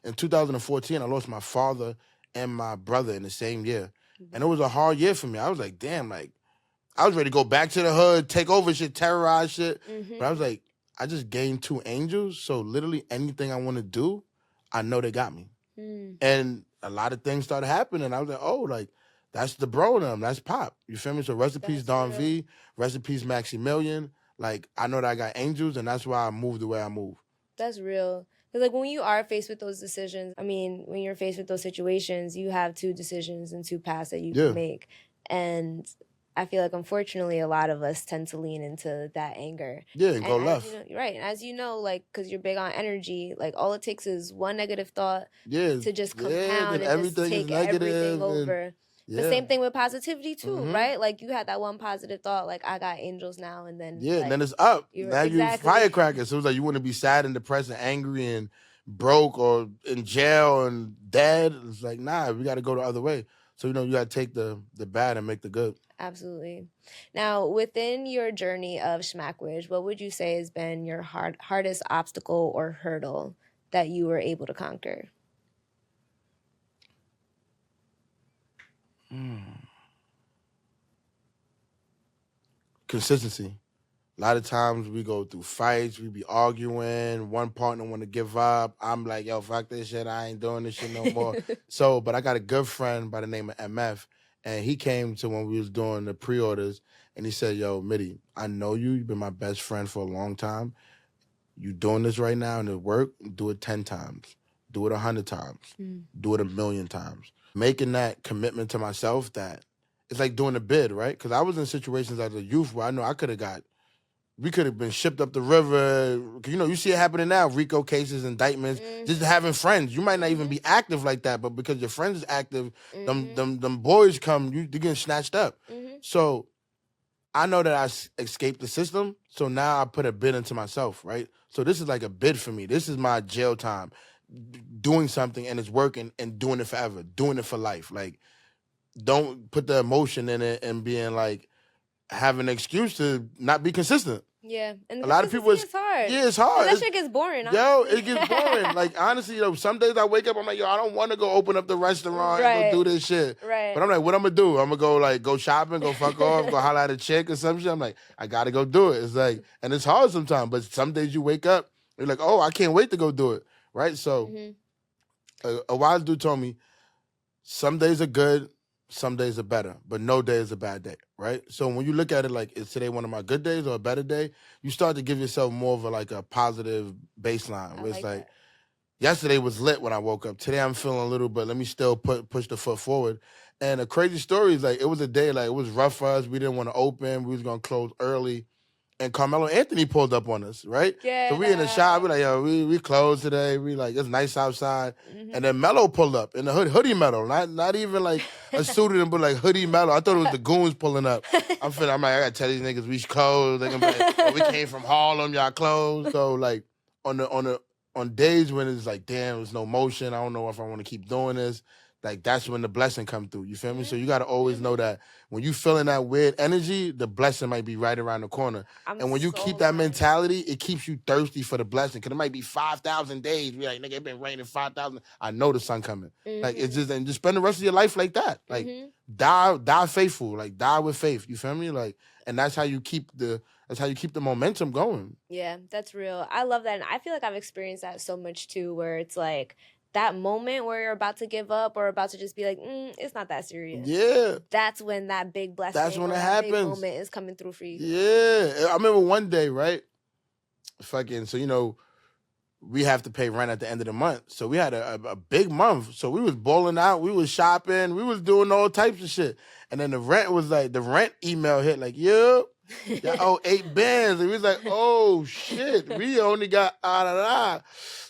in 2014, I lost my father and my brother in the same year. And it was a hard year for me. I was like, damn, like, I was ready to go back to the hood, take over shit, terrorize shit. But I was like, I just gained 2 angels, so literally anything I want to do, I know they got me. And a lot of things started happening. I was like, oh, like, that's the bro them. That's Pop. You feel me? So rest in peace, Don V. Rest in peace, Maximilian. Like, I know that I got angels, and that's why I move the way I move. That's real. Because, like, when you are faced with those decisions, when you're faced with those situations, you have 2 decisions and 2 paths that you can make. And I feel like, unfortunately, a lot of us tend to lean into that anger. Yeah, and go left. Right. And as you know, like, because you're big on energy, like, all it takes is one negative thought to just compound and just take everything over. The same thing with positivity, too, right? Like, you had that one positive thought, like, I got angels now, and then... Yeah, and then it's up. Now you firecrackers. So it was like you want to be sad and depressed and angry and broke or in jail and dead. It's like, nah, we got to go the other way. So, you got to take the bad and make the good. Absolutely. Now, within your journey of Shmackwich, what would you say has been your hardest obstacle or hurdle that you were able to conquer? Consistency. A lot of times we go through fights, we be arguing, one partner want to give up. I'm like, yo, fuck this shit, I ain't doing this shit no more. So, but I got a good friend by the name of MF, and he came to when we was doing the pre-orders, and he said, yo, Mitty, I know you, you've been my best friend for a long time. You doing this right now and it work, do it 10 times. Do it 100 times. Do it 1,000,000 times. Making that commitment to myself that it's like doing a bid, right? Because I was in situations as a youth where I know we could have been shipped up the river. You know, you see it happening now, RICO cases, indictments, just having friends. You might not even be active like that, but because your friends is active, them boys come, you're getting snatched up. So I know that I escaped the system, so now I put a bid into myself, right? So this is like a bid for me. This is my jail time, doing something and it's working and doing it forever, doing it for life. Like, don't put the emotion in it and being like, have an excuse to not be consistent. Yeah, and a lot of people, it's hard. Yeah, it's hard. That shit gets boring. Yo, it gets boring. Like, honestly, some days I wake up, I'm like, yo, I don't want to go open up the restaurant and go do this shit. Right. But I'm like, what I'm gonna do? I'm gonna go shopping, go fuck off, go holler at a chick or some shit. I'm like, I gotta go do it. It's like, and it's hard sometimes, but some days you wake up, you're like, oh, I can't wait to go do it. Right? So, a wise dude told me, some days are good, some days are better, but no day is a bad day, right? So when you look at it like, is today one of my good days or a better day, you start to give yourself more of a positive baseline. Where it's like, yesterday was lit when I woke up. Today I'm feeling a little, but let me still push the foot forward. And a crazy story is like, it was a day, like, it was rough for us. We didn't want to open. We was going to close early. And Carmelo Anthony pulled up on us, right? Yeah. So we in the shop, we like, yo, we closed today. We like, it's nice outside. And then Melo pulled up in the hoodie Melo, not even like a suited, but like hoodie Melo. I thought it was the goons pulling up. I'm like, I gotta tell these niggas we closed. They gonna be like, oh, we came from Harlem, y'all closed. So like on days when it's like, damn, there's no motion. I don't know if I want to keep doing this. Like, that's when the blessing come through. You feel me? So you got to always know that when you feeling that weird energy, the blessing might be right around the corner. And when you keep that mentality, it keeps you thirsty for the blessing. Because it might be 5,000 days. Be like, nigga, it been raining 5,000. I know the sun coming. Like, it's just, and just spend the rest of your life like that. Like, die faithful. Like, die with faith. You feel me? Like, and that's how you keep the momentum going. Yeah, that's real. I love that. And I feel like I've experienced that so much too, where it's like, that moment where you're about to give up or about to just be like, it's not that serious. Yeah. That's when that big blessing, that's when it happens. Big moment is coming through for you. Yeah. I remember one day, right? So, we have to pay rent at the end of the month. So we had a big month. So we was balling out. We was shopping. We was doing all types of shit. And then the rent email hit like, y'all owe 8 bands. And we was like, oh, shit. We only got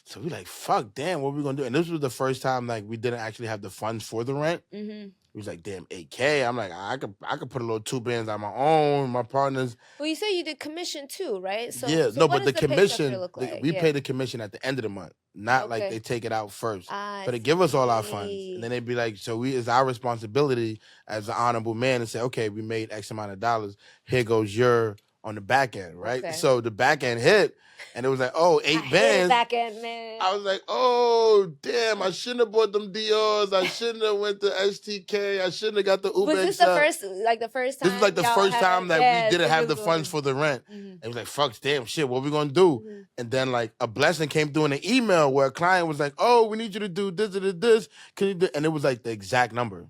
So we like, fuck, damn, what we gonna do? And this was the first time like we didn't actually have the funds for the rent. We was like, damn, 8K. I'm like, I could put a little 2 bands on my own. My partners. Well, you say you did commission too, right? So but the commission, like? we pay the commission at the end of the month, not like they take it out first. So they give us all our funds, and then they be like, so it's our responsibility as an honorable man to say, okay, we made X amount of dollars. Here goes your on the back end, right? Okay. So the back end hit. And it was like, oh, 8 bands. Back end, man. I was like, oh, damn, I shouldn't have bought them Dior's. I shouldn't have went to STK. I shouldn't have got the Uber. Was this the first time? This was like the first time that we didn't have the funds for the rent. And it was like, fuck, damn, shit, what we gonna do? And then like a blessing came through in an email where a client was like, oh, we need you to do this and this. Can you do? And it was like the exact number.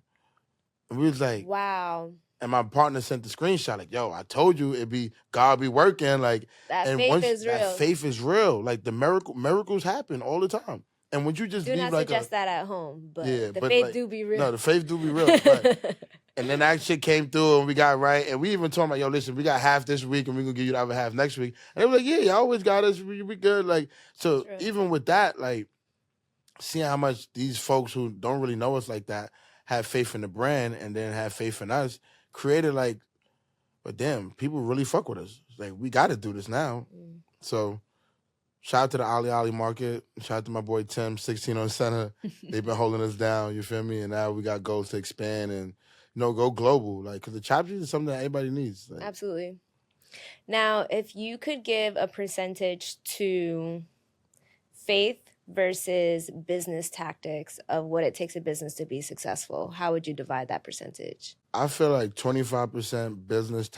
And we was like, wow. And my partner sent the screenshot, like, yo, I told you God be working. Like, that faith is real. That faith is real. Like, the miracles happen all the time. And when you just do not suggest that at home, but the faith do be real. No, the faith do be real. But, and then that shit came through and we got right. And we even told them, like, yo, listen, we got half this week and we're going to give you the other half next week. And they were like, yeah, you always got us. We good. Like, so even with that, like, seeing how much these folks who don't really know us like that have faith in the brand and then have faith in us, created like, but damn, people really fuck with us. Like, we got to do this now. So, shout out to the Ali Market. Shout out to my boy Tim, 16 on Center. They've been holding us down, you feel me? And now we got goals to expand and, go global. Like, because the chop is something that everybody needs. Like, absolutely. Now, if you could give a percentage to faith versus business tactics of what it takes a business to be successful, how would you divide that percentage? I feel like 25% business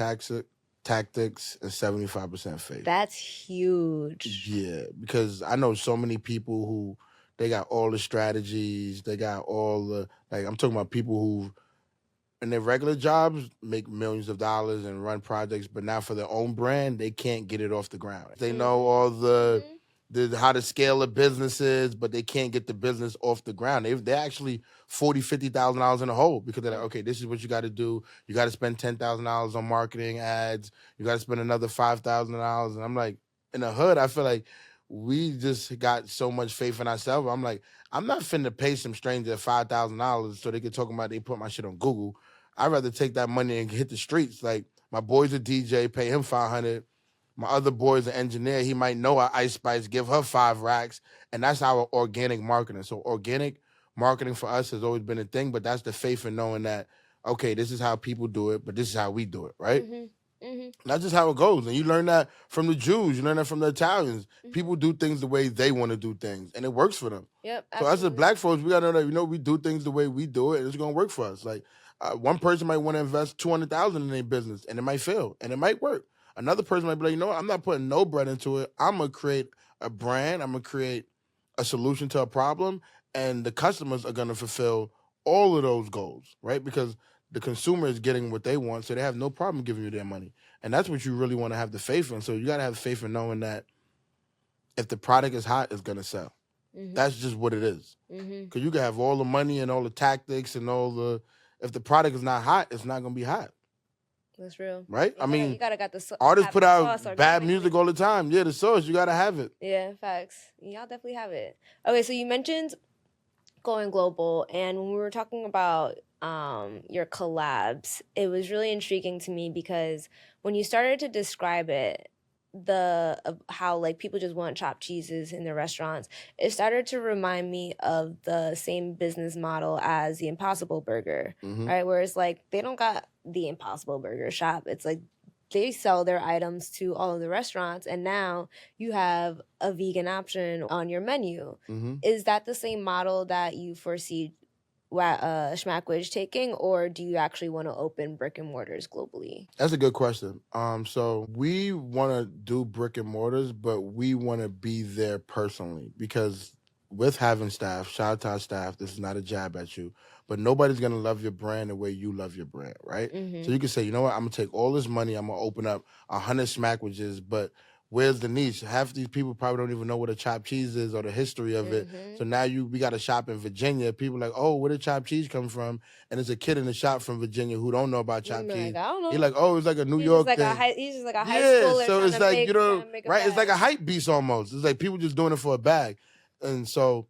tactics, and 75% faith. That's huge. Yeah, because I know so many people who they got all the strategies, they got all the I'm talking about people who in their regular jobs make millions of dollars and run projects, but now for their own brand, they can't get it off the ground. They know all the how to scale the businesses, but they can't get the business off the ground. They're actually $40,000-$50,000 in the hole because they're like, okay, this is what you got to do. You got to spend $10,000 on marketing ads. You got to spend another $5,000. And I'm like, in the hood, I feel like we just got so much faith in ourselves. I'm like, I'm not finna pay some stranger $5,000 so they can talk about they put my shit on Google. I'd rather take that money and hit the streets. Like, my boy's a DJ, pay him $500. My other boy's an engineer. He might know our Ice Spice, give her 5 racks. And that's our organic marketing. So organic marketing for us has always been a thing, but that's the faith in knowing that, okay, this is how people do it, but this is how we do it, right? That's just how it goes. And you learn that from the Jews. You learn that from the Italians. People do things the way they want to do things, and it works for them. Yep. So as a black folks, we got to know that, we do things the way we do it, and it's going to work for us. Like, one person might want to invest $200,000 in their business, and it might fail, and it might work. Another person might be like, you know what? I'm not putting no bread into it. I'm going to create a brand. I'm going to create a solution to a problem, and the customers are going to fulfill all of those goals, right? Because the consumer is getting what they want, so they have no problem giving you their money. And that's what you really want to have the faith in. So you got to have faith in knowing that if the product is hot, it's going to sell. That's just what it is. Because you can have all the money and all the tactics and if the product is not hot, it's not going to be hot. That's real. Right? You gotta got the artists put out bad music all the time. Yeah, the sauce, you got to have it. Yeah, facts. Y'all definitely have it. Okay, so you mentioned going global, and when we were talking about your collabs, it was really intriguing to me because when you started to describe it, how like people just want chopped cheeses in their restaurants, it started to remind me of the same business model as the Impossible Burger, right? Where it's like they don't got the Impossible Burger shop. It's like they sell their items to all of the restaurants, and now you have a vegan option on your menu. Is that the same model that you foresee Shmackwich taking, or do you actually want to open brick and mortars globally? That's a good question. So we want to do brick and mortars, but we want to be there personally because with having staff, shout out to our staff, this is not a jab at you, but nobody's going to love your brand the way you love your brand, right? So you can say, you know what, I'm going to take all this money, I'm going to open up 100 Smackwiches, but where's the niche? Half of these people probably don't even know what a chopped cheese is or the history of it. So now we got a shop in Virginia. People are like, oh, where did chopped cheese come from? And there's a kid in the shop from Virginia who don't know about chopped cheese. I don't know. He's like, oh, it's like a New York thing. He's just like a high schooler. So it's like, right? It's bag. like a hype beast almost. It's like people just doing it for a bag. And so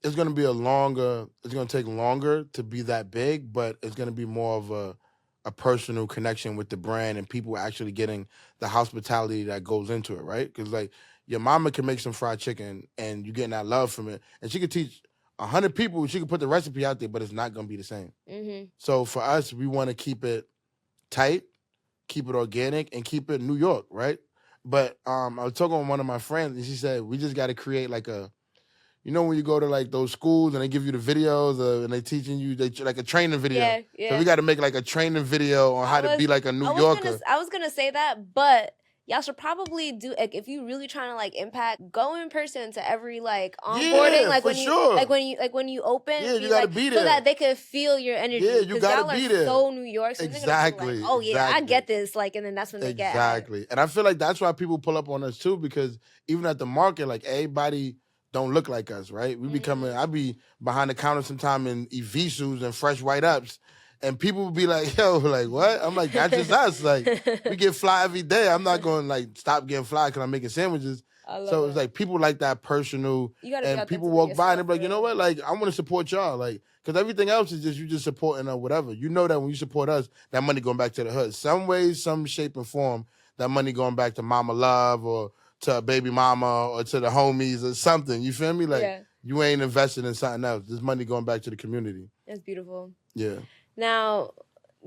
it's going to be it's going to take longer to be that big, but it's going to be more of a personal connection with the brand and people actually getting the hospitality that goes into it, right? Because like your mama can make some fried chicken and you getting that love from it, and she could teach 100 people, she could put the recipe out there, but it's not going to be the same. So for us, we want to keep it tight, keep it organic, and keep it New York, right? But I was talking with one of my friends, and she said, we just got to create like you know when you go to like those schools and they give you the videos and they teaching you like a training video. Yeah. So we got to make like a training video on how to be like a New Yorker. I was gonna say that, but y'all should probably do, like, if you really trying to like impact, go in person to every like onboarding, like when you open. Yeah, you gotta be there so that they could feel your energy. Yeah, you gotta be there. So New York, so exactly. Like, oh yeah, I get this. Like, and then that's when they get exactly. And I feel like that's why people pull up on us too, because even at the market, like everybody don't look like us, right? We be coming, I be behind the counter sometime in Evisus and fresh white ups, and people would be like, yo, like, what? I'm like, that's just us. Like, we get fly every day. I'm not going to, like, stop getting fly because I'm making sandwiches. So it's like people like that personal, and people walk by and they're like, you know what? Like, I want to support y'all. Like, because everything else is just, you just supporting or whatever. You know that when you support us, that money going back to the hood. Some way, some shape and form, that money going back to Mama Love or to a baby mama or to the homies or something. You feel me? Like, you ain't invested in something else. This money going back to the community. That's beautiful. Yeah. Now,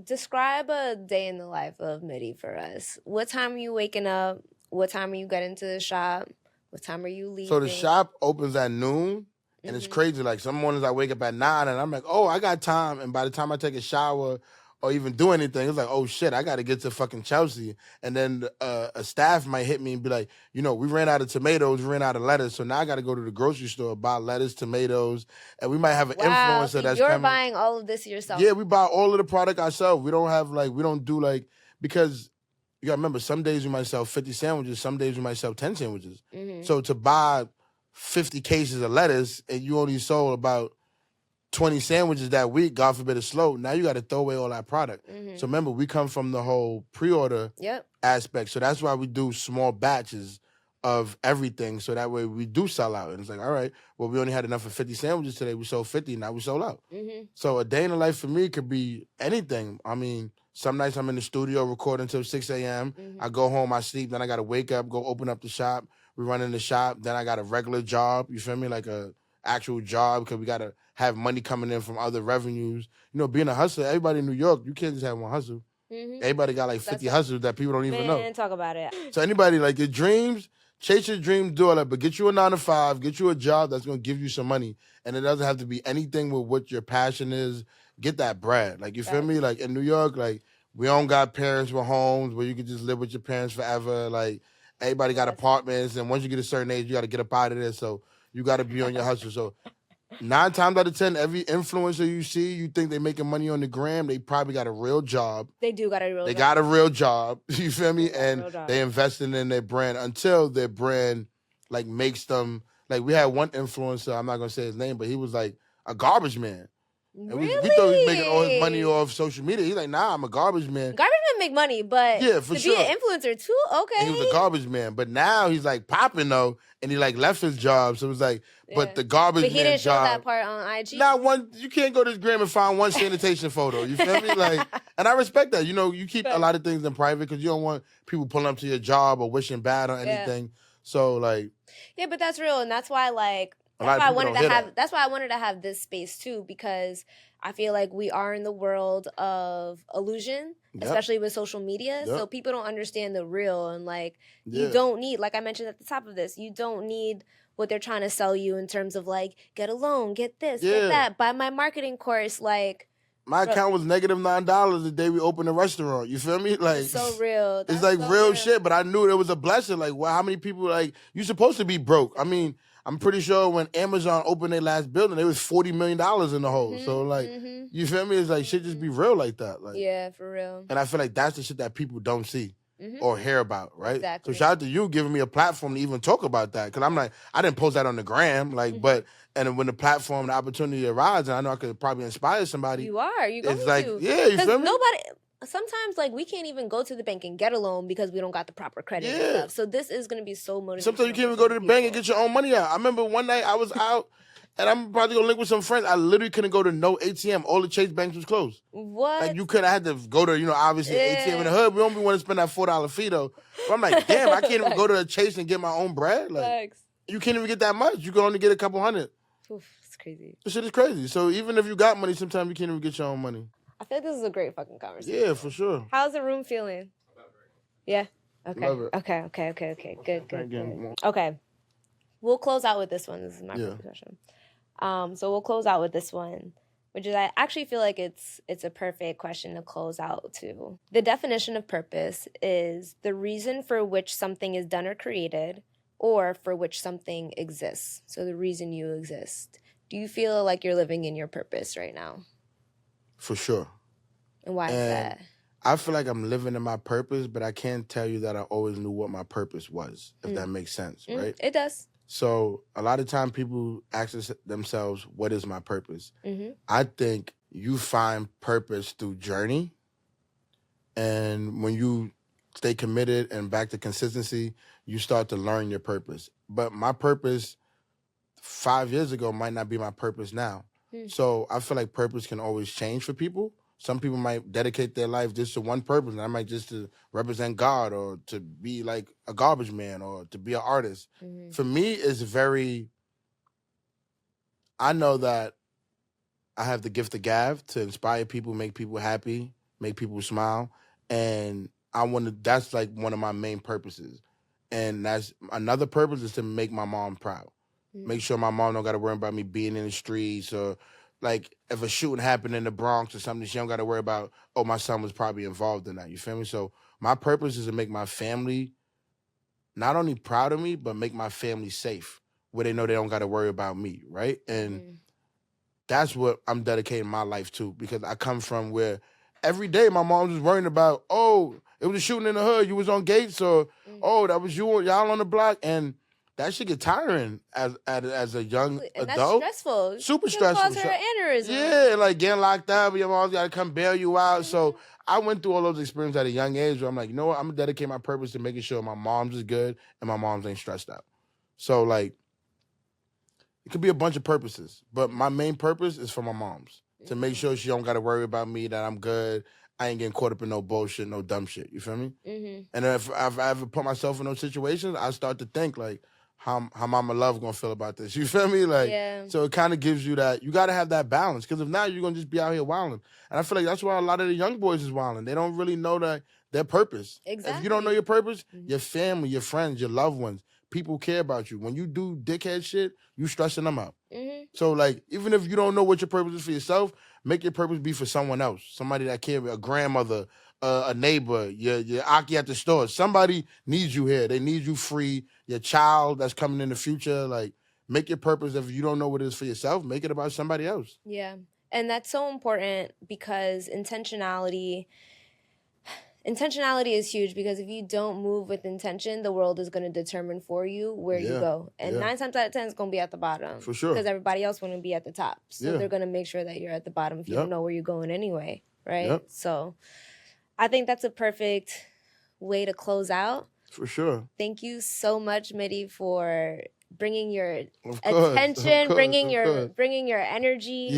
describe a day in the life of Mitty for us. What time are you waking up? What time are you getting to the shop? What time are you leaving? So the shop opens at noon, and it's crazy. Like, some mornings I wake up at 9, and I'm like, oh, I got time. And by the time I take a shower or even do anything. It's like, oh shit, I got to get to fucking Chelsea. And then a staff might hit me and be like, you know, we ran out of tomatoes, we ran out of lettuce. So now I got to go to the grocery store, buy lettuce, tomatoes. And we might have an influencer so that's you're coming. buying all of this yourself. Yeah, we buy all of the product ourselves. We don't have we don't do because you got to remember, some days we might sell 50 sandwiches, some days we might sell 10 sandwiches. So to buy 50 cases of lettuce and you only sold about 20 sandwiches that week, God forbid it's slow, now you got to throw away all that product. So remember, we come from the whole pre-order aspect. So that's why we do small batches of everything. So that way we do sell out. And it's like, all right, well, we only had enough for 50 sandwiches today. We sold 50, now we sold out. So a day in the life for me could be anything. I mean, some nights I'm in the studio recording until 6 a.m. I go home, I sleep, then I got to wake up, go open up the shop. We run in the shop. Then I got a regular job, you feel me? Like a actual job, because we got to have money coming in from other revenues. You know, being a hustler, everybody in New York, you can't just have one hustle. Everybody got like 50 hustles that people don't even know. Man, talk about it. So anybody, like your dreams, chase your dreams, do all that, but get you a 9-to-5, get you a job that's going to give you some money. And it doesn't have to be anything with what your passion is. Get that bread. Like, you feel me? Like in New York, like we don't got parents with homes where you can just live with your parents forever. Like everybody got apartments, and once you get a certain age, you got to get up out of there. So you got to be on your hustle. So 9 times out of 10, every influencer you see, you think they making money on the gram, they probably got a real job. They do got a real job. They got a real job. You feel me? And they investing in their brand until their brand like makes them, like we had one influencer, I'm not going to say his name, but he was like a garbage man. And we thought he was making all his money off social media. He's like, nah, I'm a garbage man. Garbage men make money, but yeah, for to sure. be an influencer too, okay. And he was a garbage man. But now he's like popping though, and he like left his job. So it was like, but the garbage man job. But he didn't show that part on IG. Not one, you can't go to his gram and find one sanitation photo. You feel me? Like, and I respect that. You know, you keep a lot of things in private because you don't want people pulling up to your job or wishing bad or anything. So like. Yeah, but that's real. And that's why like, that's why I wanted to have this space too, because I feel like we are in the world of illusion, especially with social media. So people don't understand the real, and like you don't need, like I mentioned at the top of this, you don't need what they're trying to sell you in terms of like, get a loan, get this, get that, buy my marketing course. Like my account was negative $9 the day we opened the restaurant. You feel me? Like it's so real. It's like so real shit, but I knew it was a blessing. Like, wow, how many people like you supposed to be broke? I mean, I'm pretty sure when Amazon opened their last building, there was $40 million in the hole. So like, you feel me? It's like shit just be real like that. Like, yeah, for real. And I feel like that's the shit that people don't see or hear about, right? Exactly. So shout out to you giving me a platform to even talk about that. Cause I'm like, I didn't post that on the gram, like, but and when the platform, the opportunity arises, and I know I could probably inspire somebody. You are. You're going it's like, to. Yeah, you feel me? Sometimes, like, we can't even go to the bank and get a loan because we don't got the proper credit and stuff. So this is going to be so motivating. Sometimes you can't even go to the bank and get your own money out. I remember one night I was out, and I'm probably going to link with some friends. I literally couldn't go to no ATM. All the Chase banks was closed. What? Like, you couldn't. I had to go to, obviously, ATM in the hood. We don't want to spend that $4 fee, though. But I'm like, damn, I can't even go to a Chase and get my own bread. Like, you can't even get that much. You can only get a couple hundred. Oof, it's crazy. This shit is crazy. So even if you got money, sometimes you can't even get your own money. I feel like this is a great fucking conversation. Yeah, for sure. How's the room feeling? Yeah? Okay. Love it. Okay. Good. Okay. We'll close out with this one. This is my question. So we'll close out with this one, which is I actually feel like it's a perfect question to close out to. The definition of purpose is the reason for which something is done or created, or for which something exists. So the reason you exist. Do you feel like you're living in your purpose right now? For sure. And why is that? I feel like I'm living in my purpose, but I can't tell you that I always knew what my purpose was, if that makes sense, right? It does. So a lot of time people ask themselves, what is my purpose? I think you find purpose through journey. And when you stay committed and back to consistency, you start to learn your purpose. But my purpose 5 years ago might not be my purpose now. So I feel like purpose can always change for people. Some people might dedicate their life just to one purpose, and I might just to represent God or to be like a garbage man or to be an artist. For me, it's I know that I have the gift of gab to inspire people, make people happy, make people smile. And that's like one of my main purposes. And that's another purpose is to make my mom proud. Make sure my mom don't got to worry about me being in the streets or like if a shooting happened in the Bronx or something, she don't got to worry about, oh, my son was probably involved in that. You feel me? So my purpose is to make my family not only proud of me, but make my family safe, where they know they don't got to worry about me, right? And that's what I'm dedicating my life to, because I come from where every day my mom was worrying about, oh, it was a shooting in the hood, you was on Gates, or oh, that was you, y'all on the block, and that shit get tiring as a young and adult. That's stressful. Super It stressful. cause her an aneurysm. Yeah, like getting locked up, your mom's got to come bail you out. So I went through all those experiences at a young age where I'm like, you know what, I'm gonna dedicate my purpose to making sure my mom's is good and my mom's ain't stressed out. So like, it could be a bunch of purposes, but my main purpose is for my mom's, to make sure she don't got to worry about me, that I'm good. I ain't getting caught up in no bullshit, no dumb shit. You feel me? And if I've ever put myself in those situations, I start to think like, how mama love gonna feel about this? You feel me? Like, so it kind of gives you that, you got to have that balance, because if not, you're gonna just be out here wilding. And I feel like that's why a lot of the young boys is wilding. They don't really know that their purpose. Exactly. If you don't know your purpose, your family, your friends, your loved ones, people care about you. When you do dickhead shit, you stressing them out. So like, even if you don't know what your purpose is for yourself, make your purpose be for someone else. Somebody that cares, a grandmother, a neighbor, your Aki at the store. Somebody needs you here. They need you free. Your child that's coming in the future. Like, make your purpose, if you don't know what it is for yourself, make it about somebody else. Yeah. And that's so important, because intentionality is huge, because if you don't move with intention, the world is going to determine for you where you go. And 9 times out of 10, it's going to be at the bottom. For sure. Because everybody else want to be at the top. So they're going to make sure that you're at the bottom if you don't know where you're going anyway, right? So I think that's a perfect way to close out. For sure. Thank you so much, Mitty, for bringing your attention, bringing your energy,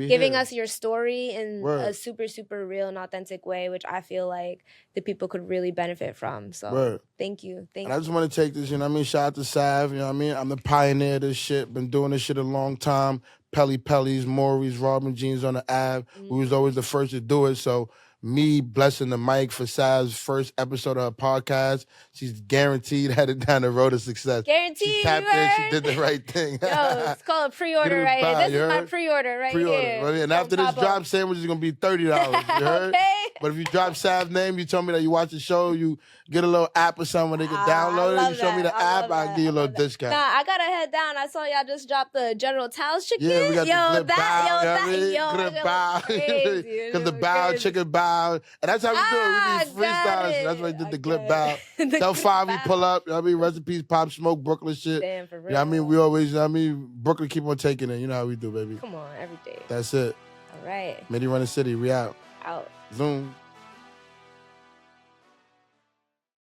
giving us your story in a super, super real and authentic way, which I feel like the people could really benefit from. So thank you. And I just want to take this, you know what I mean? Shout out to Sav, you know what I mean? I'm the pioneer of this shit. Been doing this shit a long time. Pelly's, Maury's, Robin Jeans on the Ave. We was always the first to do it. So me blessing the mic for Sav's first episode of her podcast, she's guaranteed headed down the road of success. Guaranteed. She tapped in, she did the right thing. Yo, it's called a pre-order right here. This is my pre-order right here. Right? And after this drop, sandwich is going to be $30. You heard? Okay. But if you drop Sav's name, you told me that you watch the show, you get a little app or something where they can download it. You show me the app, I'll give you a little discount. Nah, I got to head down. I saw y'all just dropped the General Tso's chicken. Yeah, we got the clip bow. Because the bow, chicken bow. And that's how we do it. We be freestyling. So that's why we did the clip bow. Tell 5 we pull up. You know what I mean? Recipes, Pop Smoke, Brooklyn shit. Damn, for real. You know what I mean? We always, you know what I mean? Brooklyn keep on taking it. You know how we do, baby. Come on, every day. That's it. All right. Mitty Run the City. We out. Out. Zoom.